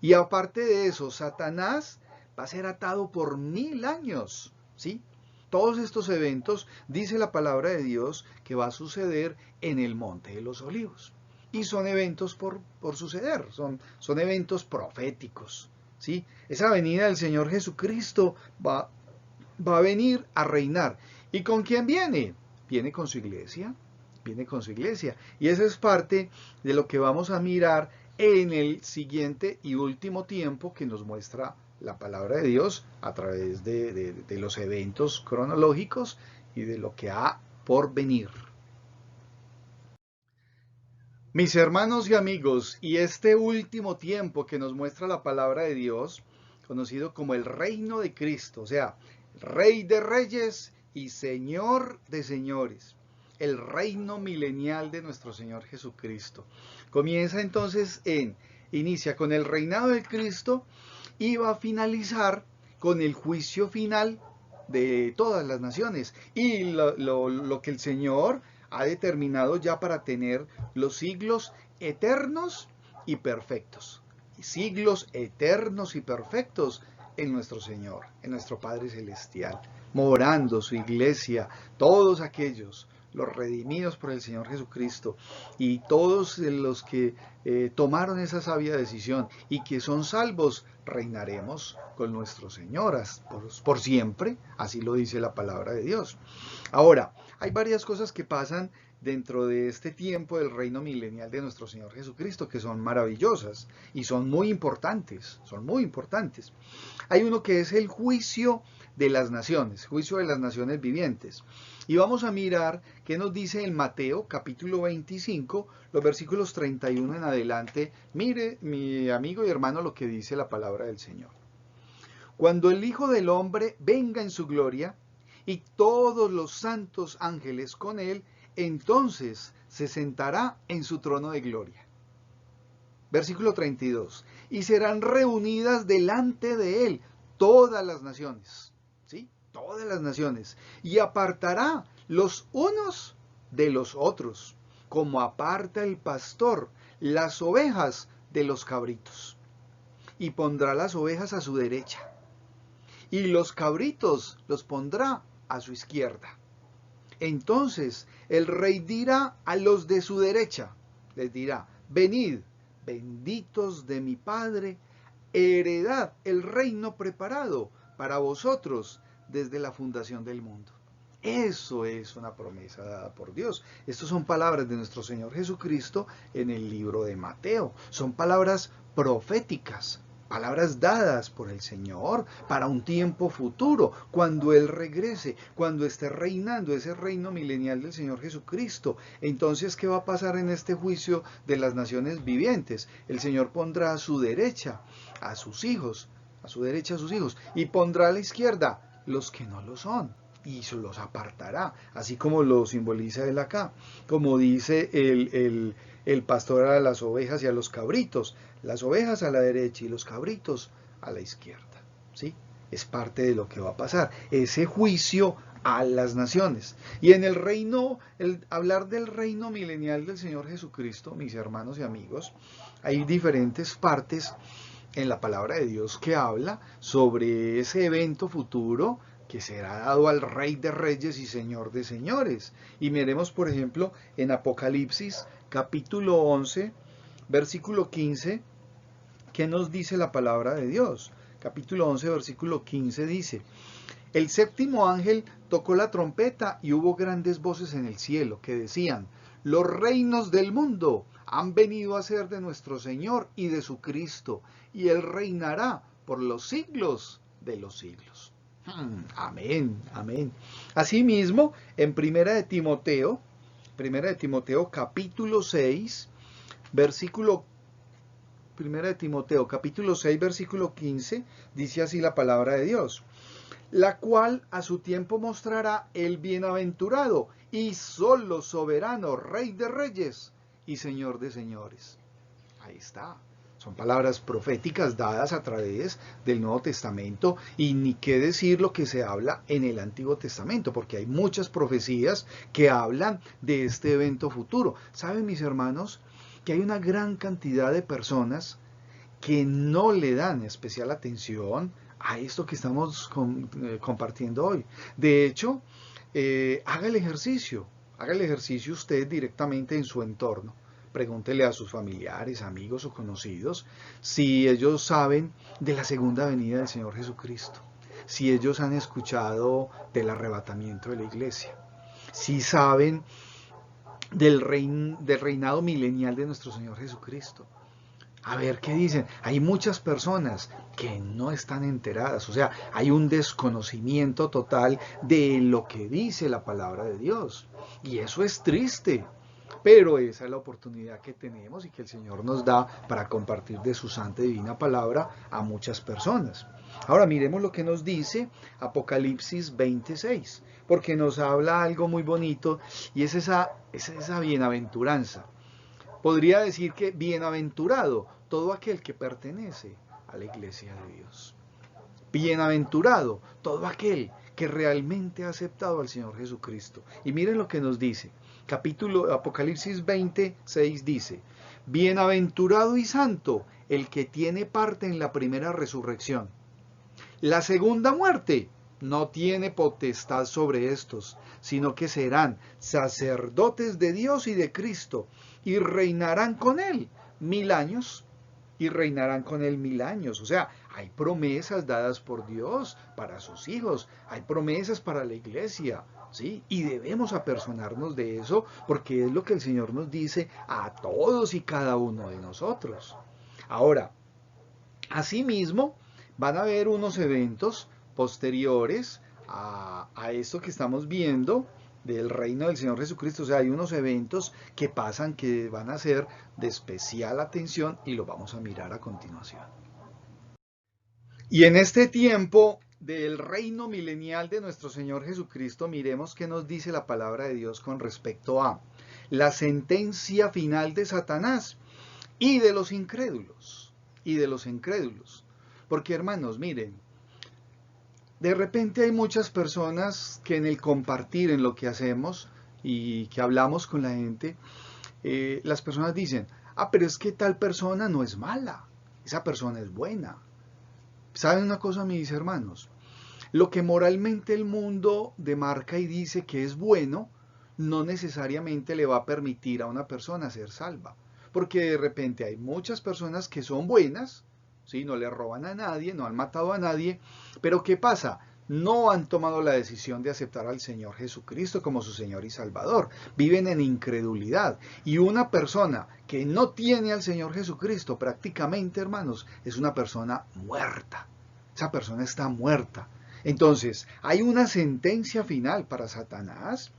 Y aparte de eso, Satanás va a ser atado por 1000 años, ¿sí? Todos estos eventos, dice la palabra de Dios, que va a suceder en el Monte de los Olivos. Y son eventos por suceder, son eventos proféticos, ¿sí? Esa venida del Señor Jesucristo va a venir a reinar. ¿Y con quién viene? Viene con su iglesia, viene con su iglesia. Y eso es parte de lo que vamos a mirar en el siguiente y último tiempo que nos muestra la palabra de Dios a través de los eventos cronológicos y de lo que ha por venir. Mis hermanos y amigos, y este último tiempo que nos muestra la palabra de Dios, conocido como el reino de Cristo, o sea, Rey de Reyes y Señor de señores. El reino milenial de nuestro Señor Jesucristo. Comienza entonces inicia con el reinado de Cristo y va a finalizar con el juicio final de todas las naciones y lo que el Señor ha determinado ya para tener los siglos eternos y perfectos. Siglos eternos y perfectos en nuestro Señor, en nuestro Padre Celestial, morando su iglesia, todos aquellos, los redimidos por el Señor Jesucristo y todos los que tomaron esa sabia decisión y que son salvos, reinaremos con nuestro Señor por siempre, así lo dice la palabra de Dios. Ahora, hay varias cosas que pasan dentro de este tiempo del reino milenial de nuestro Señor Jesucristo que son maravillosas y son muy importantes, Hay uno que es el juicio de las naciones, juicio de las naciones vivientes. Y vamos a mirar qué nos dice en Mateo capítulo 25, los versículos 31 en adelante. Mire, mi amigo y hermano, lo que dice la palabra del Señor. Cuando el Hijo del Hombre venga en su gloria y todos los santos ángeles con él, entonces se sentará en su trono de gloria. Versículo 32. Y serán reunidas delante de él todas las naciones. ¿Sí? Todas las naciones. Y apartará los unos de los otros, como aparta el pastor las ovejas de los cabritos. Y pondrá las ovejas a su derecha. Y los cabritos los pondrá a su izquierda. Entonces el rey dirá a los de su derecha, les dirá, venid, benditos de mi Padre, heredad el reino preparado para vosotros desde la fundación del mundo. Eso es una promesa dada por Dios. Estas son palabras de nuestro Señor Jesucristo en el libro de Mateo. Son palabras proféticas, palabras dadas por el Señor para un tiempo futuro, cuando Él regrese, cuando esté reinando ese reino milenial del Señor Jesucristo. Entonces, ¿qué va a pasar en este juicio de las naciones vivientes? El Señor pondrá a su derecha a sus hijos, a su derecha a sus hijos, y pondrá a la izquierda los que no lo son, y se los apartará, así como lo simboliza Él acá, como dice el pastor a las ovejas y a los cabritos, las ovejas a la derecha y los cabritos a la izquierda, ¿sí? Es parte de lo que va a pasar, ese juicio a las naciones. Y en el reino, hablar del reino milenial del Señor Jesucristo, mis hermanos y amigos, hay diferentes partes en la palabra de Dios que habla sobre ese evento futuro que será dado al Rey de Reyes y Señor de Señores. Y miremos, por ejemplo, en Apocalipsis capítulo 11, versículo 15, ¿qué nos dice la palabra de Dios? Capítulo 11, versículo 15 dice, el séptimo ángel tocó la trompeta y hubo grandes voces en el cielo que decían, los reinos del mundo han venido a ser de nuestro Señor y de su Cristo, y Él reinará por los siglos de los siglos. Amén, amén. Asimismo, en Primera de Timoteo capítulo 6, versículo Primera de Timoteo capítulo 6, versículo 15, dice así la palabra de Dios, la cual a su tiempo mostrará el bienaventurado y solo soberano Rey de Reyes y Señor de Señores. Ahí está. Son palabras proféticas dadas a través del Nuevo Testamento y ni qué decir lo que se habla en el Antiguo Testamento, porque hay muchas profecías que hablan de este evento futuro. ¿Saben, mis hermanos, que hay una gran cantidad de personas que no le dan especial atención a esto que estamos compartiendo hoy? De hecho, haga el ejercicio usted directamente en su entorno. Pregúntele a sus familiares, amigos o conocidos si ellos saben de la segunda venida del Señor Jesucristo, si ellos han escuchado del arrebatamiento de la iglesia, si saben del reinado milenial de nuestro Señor Jesucristo. A ver qué dicen. Hay muchas personas que no están enteradas, o sea, hay un desconocimiento total de lo que dice la palabra de Dios. Y eso es triste, pero esa es la oportunidad que tenemos y que el Señor nos da para compartir de su santa y divina palabra a muchas personas. Ahora miremos lo que nos dice Apocalipsis 26, porque nos habla algo muy bonito y es esa bienaventuranza. Podría decir que bienaventurado todo aquel que pertenece a la iglesia de Dios. Bienaventurado todo aquel que realmente ha aceptado al Señor Jesucristo. Y miren lo que nos dice. Apocalipsis 26 dice: bienaventurado y santo el que tiene parte en la primera resurrección. La segunda muerte no tiene potestad sobre estos, sino que serán sacerdotes de Dios y de Cristo, y reinarán con él 1000 años, y reinarán con él 1000 años. O sea, hay promesas dadas por Dios para sus hijos, hay promesas para la iglesia, ¿sí? Y debemos apersonarnos de eso, porque es lo que el Señor nos dice a todos y cada uno de nosotros. Ahora, asimismo, van a haber unos eventos posteriores a esto que estamos viendo del reino del Señor Jesucristo. O sea, hay unos eventos que pasan que van a ser de especial atención y lo vamos a mirar a continuación. Y en este tiempo del reino milenial de nuestro Señor Jesucristo, miremos qué nos dice la palabra de Dios con respecto a la sentencia final de Satanás y de los incrédulos. Y de los incrédulos. Porque, hermanos, miren, de repente hay muchas personas que en el compartir, en lo que hacemos y que hablamos con la gente, las personas dicen: ah, pero es que tal persona no es mala, esa persona es buena. ¿Saben una cosa, mis hermanos? Lo que moralmente el mundo demarca y dice que es bueno, no necesariamente le va a permitir a una persona ser salva. Porque de repente hay muchas personas que son buenas, ¿sí? No le roban a nadie, no han matado a nadie, pero ¿qué pasa? No han tomado la decisión de aceptar al Señor Jesucristo como su Señor y Salvador. Viven en incredulidad. Y una persona que no tiene al Señor Jesucristo, prácticamente, hermanos, es una persona muerta. Esa persona está muerta. Entonces, hay una sentencia final para Satanás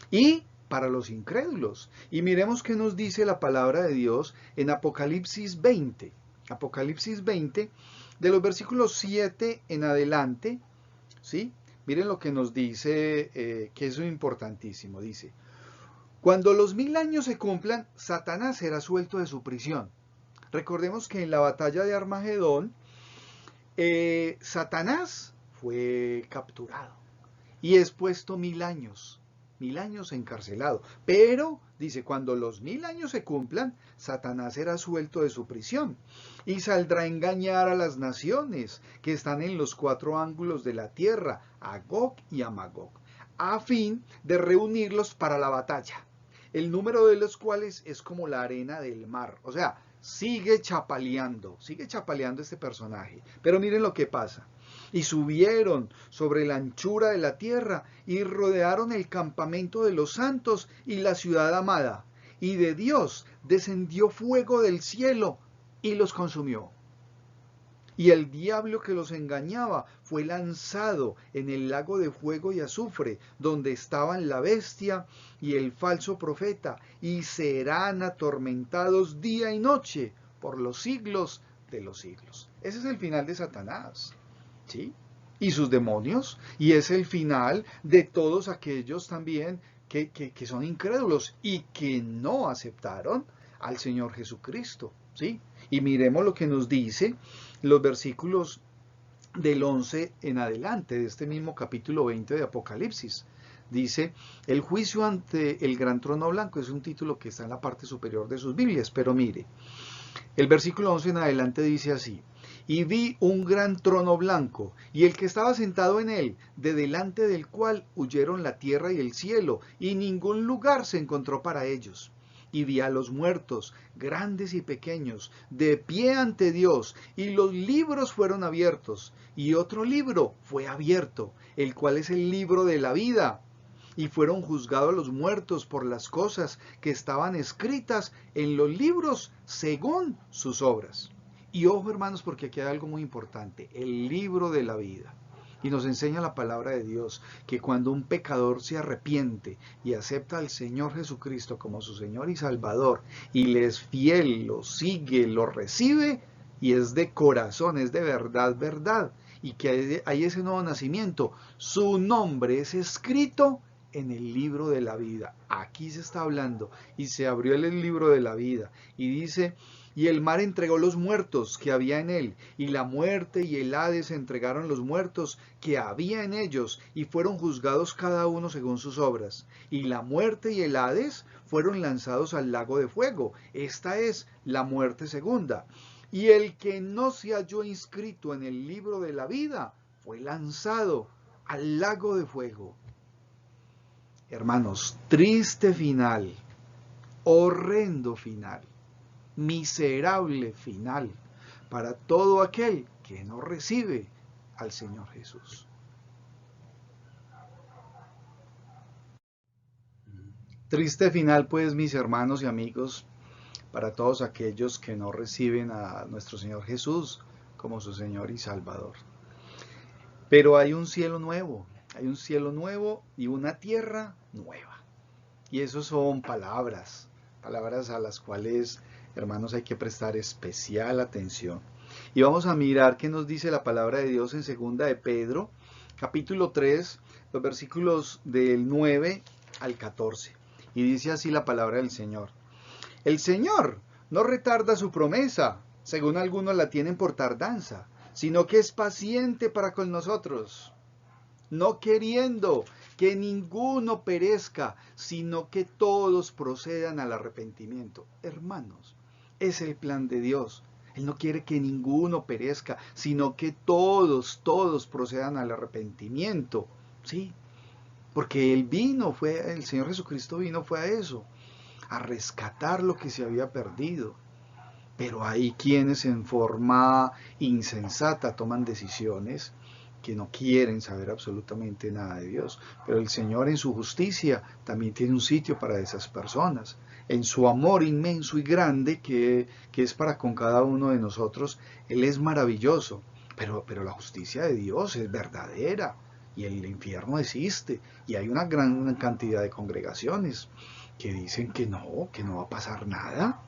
y para los incrédulos. Y miremos qué nos dice la palabra de Dios en Apocalipsis 20. Apocalipsis 20, de los versículos 7 en adelante, ¿sí? Miren lo que nos dice, que es importantísimo. Dice: cuando los 1000 años se cumplan, Satanás será suelto de su prisión. Recordemos que en la batalla de Armagedón, Satanás fue capturado y es puesto 1000 años encarcelado. Pero, dice, cuando los 1000 años se cumplan, Satanás será suelto de su prisión y saldrá a engañar a las naciones que están en los 4 ángulos de la tierra, a Gog y a Magog, a fin de reunirlos para la batalla, el número de los cuales es como la arena del mar. O sea, sigue chapaleando este personaje. Pero miren lo que pasa. Y subieron sobre la anchura de la tierra y rodearon el campamento de los santos y la ciudad amada. Y de Dios descendió fuego del cielo y los consumió. Y el diablo que los engañaba fue lanzado en el lago de fuego y azufre, donde estaban la bestia y el falso profeta, y serán atormentados día y noche por los siglos de los siglos. Ese es el final de Satanás, ¿sí? Y sus demonios, y es el final de todos aquellos también que son incrédulos y que no aceptaron al Señor Jesucristo, ¿sí? Y miremos lo que nos dice los versículos del 11 en adelante de este mismo capítulo 20 de Apocalipsis. Dice: el juicio ante el gran trono blanco. Es un título que está en la parte superior de sus Biblias, pero mire, el versículo 11 en adelante dice así: y vi un gran trono blanco, y el que estaba sentado en él, de delante del cual huyeron la tierra y el cielo, y ningún lugar se encontró para ellos. Y vi a los muertos, grandes y pequeños, de pie ante Dios, y los libros fueron abiertos, y otro libro fue abierto, el cual es el libro de la vida. Y fueron juzgados los muertos por las cosas que estaban escritas en los libros según sus obras. Y ojo, hermanos, porque aquí hay algo muy importante: el libro de la vida. Y nos enseña la palabra de Dios que cuando un pecador se arrepiente y acepta al Señor Jesucristo como su Señor y Salvador y le es fiel, lo sigue, lo recibe y es de corazón, es de verdad, verdad, y que hay ese nuevo nacimiento, su nombre es escrito en el libro de la vida. Aquí se está hablando y se abrió el libro de la vida y dice: y el mar entregó los muertos que había en él, y la muerte y el Hades entregaron los muertos que había en ellos, y fueron juzgados cada uno según sus obras. Y la muerte y el Hades fueron lanzados al lago de fuego. Esta es la muerte segunda. Y el que no se halló inscrito en el libro de la vida fue lanzado al lago de fuego. Hermanos, triste final, horrendo final, miserable final para todo aquel que no recibe al Señor Jesús. Triste final, pues, mis hermanos y amigos, para todos aquellos que no reciben a nuestro Señor Jesús como su Señor y Salvador. Pero hay un cielo nuevo y una tierra nueva. Y eso son palabras a las cuales, hermanos, hay que prestar especial atención. Y vamos a mirar qué nos dice la palabra de Dios en 2 de Pedro, capítulo 3, los versículos del 9 al 14. Y dice así la palabra del Señor: el Señor no retarda su promesa, según algunos la tienen por tardanza, sino que es paciente para con nosotros, no queriendo que ninguno perezca, sino que todos procedan al arrepentimiento. Hermanos, es el plan de Dios. Él no quiere que ninguno perezca, sino que todos procedan al arrepentimiento. ¿Sí? Porque el Señor Jesucristo fue a eso, a rescatar lo que se había perdido. Pero hay quienes en forma insensata toman decisiones que no quieren saber absolutamente nada de Dios. Pero el Señor en su justicia también tiene un sitio para esas personas. En su amor inmenso y grande que es para con cada uno de nosotros, Él es maravilloso. Pero la justicia de Dios es verdadera y el infierno existe. Y hay una gran cantidad de congregaciones que dicen que no va a pasar nada.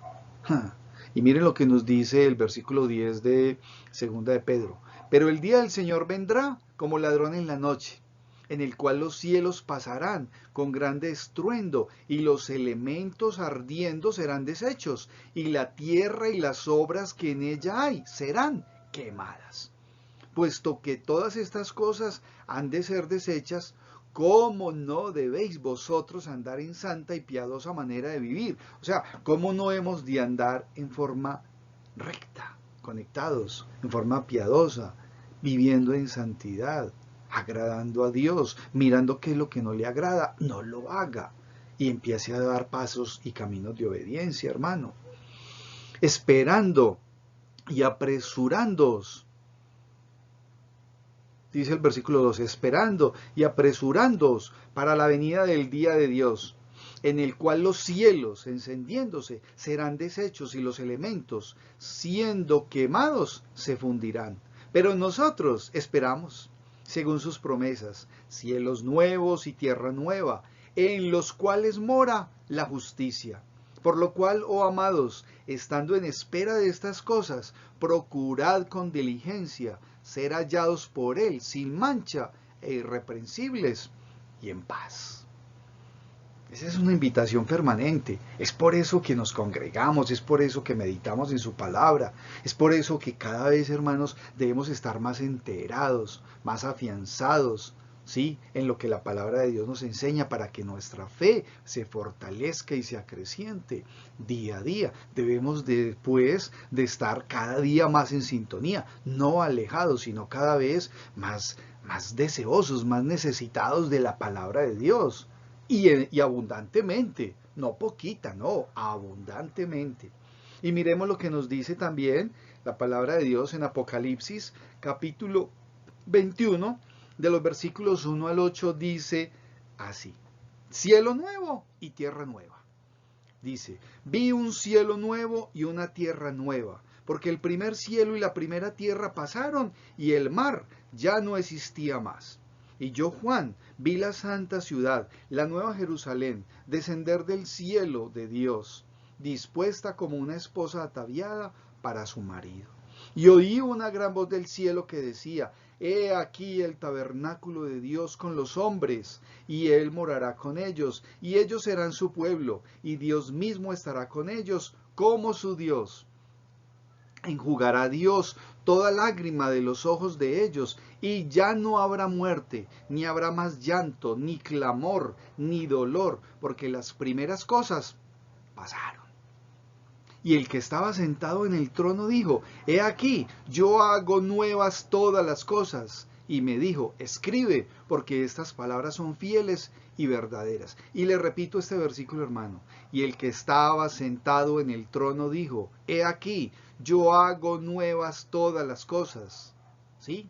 Y miren lo que nos dice el versículo 10 de 2 de Pedro. Pero el día del Señor vendrá como ladrón en la noche, en el cual los cielos pasarán con grande estruendo, y los elementos ardiendo serán deshechos, y la tierra y las obras que en ella hay serán quemadas. Puesto que todas estas cosas han de ser deshechas, ¿cómo no debéis vosotros andar en santa y piadosa manera de vivir? O sea, ¿cómo no hemos de andar en forma recta, conectados, en forma piadosa, viviendo en santidad, agradando a Dios, mirando qué es lo que no le agrada, no lo haga y empiece a dar pasos y caminos de obediencia, hermano? Esperando y apresurándoos. Dice el versículo 2, esperando y apresurándoos para la venida del día de Dios, en el cual los cielos, encendiéndose, serán deshechos y los elementos, siendo quemados, se fundirán. Pero nosotros esperamos, según sus promesas, cielos nuevos y tierra nueva, en los cuales mora la justicia. Por lo cual, oh amados, estando en espera de estas cosas, procurad con diligencia ser hallados por Él sin mancha e irreprensibles y en paz. Esa es una invitación permanente. Es por eso que nos congregamos, es por eso que meditamos en su palabra, es por eso que cada vez, hermanos, debemos estar más enterados, más afianzados, ¿sí?, en lo que la palabra de Dios nos enseña para que nuestra fe se fortalezca y se acreciente día a día. Debemos después de estar cada día más en sintonía, no alejados, sino cada vez más deseosos, más necesitados de la palabra de Dios. Y abundantemente, no poquita, no, abundantemente. Y miremos lo que nos dice también la palabra de Dios en Apocalipsis, capítulo 21, de los versículos 1 al 8, dice así: cielo nuevo y tierra nueva. Dice: vi un cielo nuevo y una tierra nueva, porque el primer cielo y la primera tierra pasaron y el mar ya no existía más. Y yo, Juan, vi la santa ciudad, la nueva Jerusalén, descender del cielo de Dios, dispuesta como una esposa ataviada para su marido. Y oí una gran voz del cielo que decía: He aquí el tabernáculo de Dios con los hombres, y Él morará con ellos, y ellos serán su pueblo, y Dios mismo estará con ellos como su Dios. Enjugará Dios toda lágrima de los ojos de ellos, y ya no habrá muerte, ni habrá más llanto, ni clamor, ni dolor, porque las primeras cosas pasaron. Y el que estaba sentado en el trono dijo: He aquí, yo hago nuevas todas las cosas. Y me dijo: Escribe, porque estas palabras son fieles y verdaderas. Y le repito este versículo, hermano. Y el que estaba sentado en el trono dijo: He aquí, yo hago nuevas todas las cosas. ¿Sí?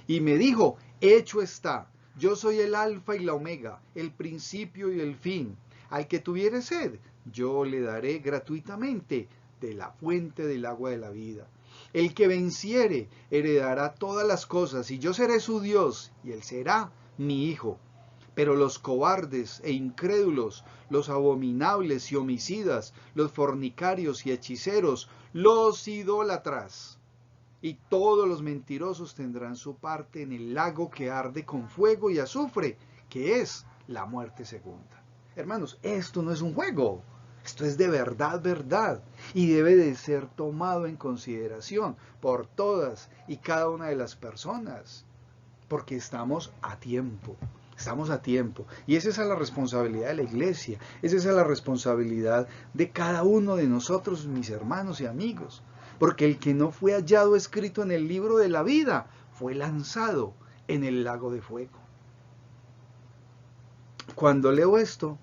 Y me dijo: Hecho está, yo soy el alfa y la omega, el principio y el fin. Al que tuviere sed, yo le daré gratuitamente de la fuente del agua de la vida. El que venciere heredará todas las cosas, y yo seré su Dios, y él será mi hijo. Pero los cobardes e incrédulos, los abominables y homicidas, los fornicarios y hechiceros, los idólatras, y todos los mentirosos tendrán su parte en el lago que arde con fuego y azufre, que es la muerte segunda. Hermanos, esto no es un juego. Esto es de verdad, verdad, y debe de ser tomado en consideración por todas y cada una de las personas, porque estamos a tiempo, y esa es la responsabilidad de la iglesia, esa es la responsabilidad de cada uno de nosotros, mis hermanos y amigos, porque el que no fue hallado escrito en el libro de la vida, fue lanzado en el lago de fuego. Cuando leo esto,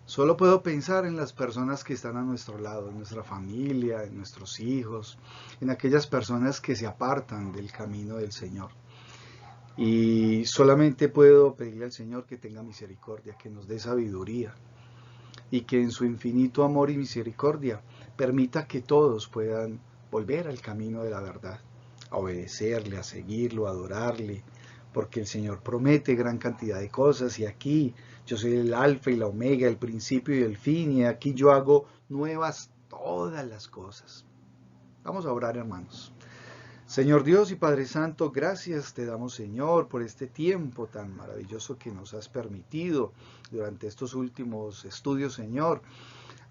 solo puedo pensar en las personas que están a nuestro lado, en nuestra familia, en nuestros hijos, en aquellas personas que se apartan del camino del Señor. Y solamente puedo pedirle al Señor que tenga misericordia, que nos dé sabiduría, y que en su infinito amor y misericordia permita que todos puedan volver al camino de la verdad, a obedecerle, a seguirlo, a adorarle, porque el Señor promete gran cantidad de cosas, y aquí yo soy el alfa y la omega, el principio y el fin, y aquí yo hago nuevas todas las cosas. Vamos a orar, hermanos. Señor Dios y Padre Santo, gracias te damos, Señor, por este tiempo tan maravilloso que nos has permitido durante estos últimos estudios, Señor,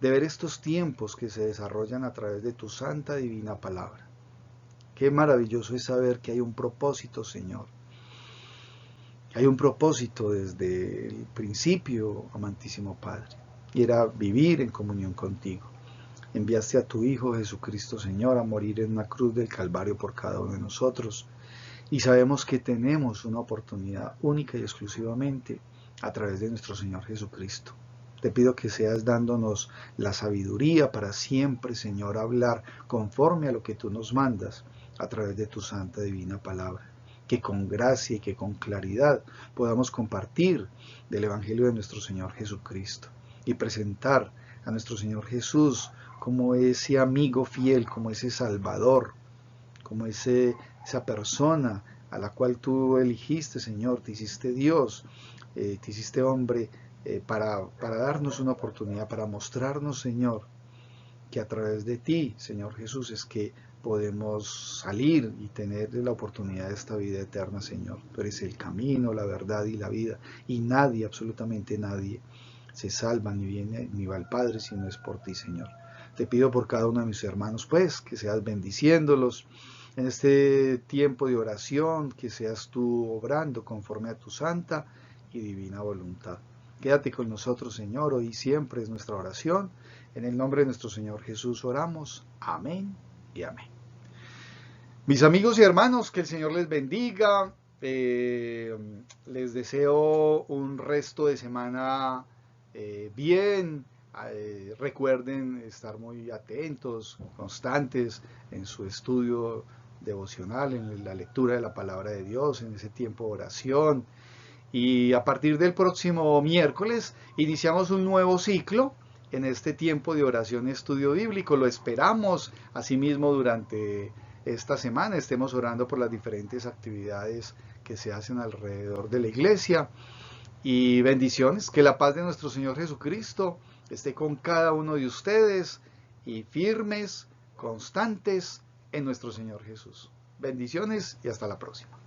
de ver estos tiempos que se desarrollan a través de tu santa divina palabra. Qué maravilloso es saber que hay un propósito, Señor. Hay un propósito desde el principio, amantísimo Padre, y era vivir en comunión contigo. Enviaste a tu Hijo Jesucristo, Señor, a morir en una cruz del Calvario por cada uno de nosotros, y sabemos que tenemos una oportunidad única y exclusivamente a través de nuestro Señor Jesucristo. Te pido que seas dándonos la sabiduría para siempre, Señor, hablar conforme a lo que tú nos mandas a través de tu santa divina palabra. Que con gracia y que con claridad podamos compartir del Evangelio de nuestro Señor Jesucristo y presentar a nuestro Señor Jesús como ese amigo fiel, como ese Salvador, como esa persona a la cual tú eligiste, Señor, te hiciste Dios, te hiciste hombre para darnos una oportunidad, para mostrarnos, Señor, que a través de ti, Señor Jesús, es que podemos salir y tener la oportunidad de esta vida eterna, Señor. Tú eres el camino, la verdad y la vida, y nadie, absolutamente nadie, se salva ni viene ni va al Padre si no es por ti, Señor. Te pido por cada uno de mis hermanos, pues, que seas bendiciéndolos en este tiempo de oración, que seas tú obrando conforme a tu santa y divina voluntad. Quédate con nosotros, Señor, hoy y siempre es nuestra oración. En el nombre de nuestro Señor Jesús oramos. Amén y amén. Mis amigos y hermanos, que el Señor les bendiga. Les deseo un resto de semana bien. Recuerden estar muy atentos, constantes en su estudio devocional, en la lectura de la palabra de Dios, en ese tiempo de oración. Y a partir del próximo miércoles iniciamos un nuevo ciclo en este tiempo de oración y estudio bíblico. Lo esperamos. Asimismo, durante esta semana estemos orando por las diferentes actividades que se hacen alrededor de la iglesia. Y bendiciones, que la paz de nuestro Señor Jesucristo esté con cada uno de ustedes y firmes, constantes en nuestro Señor Jesús. Bendiciones y hasta la próxima.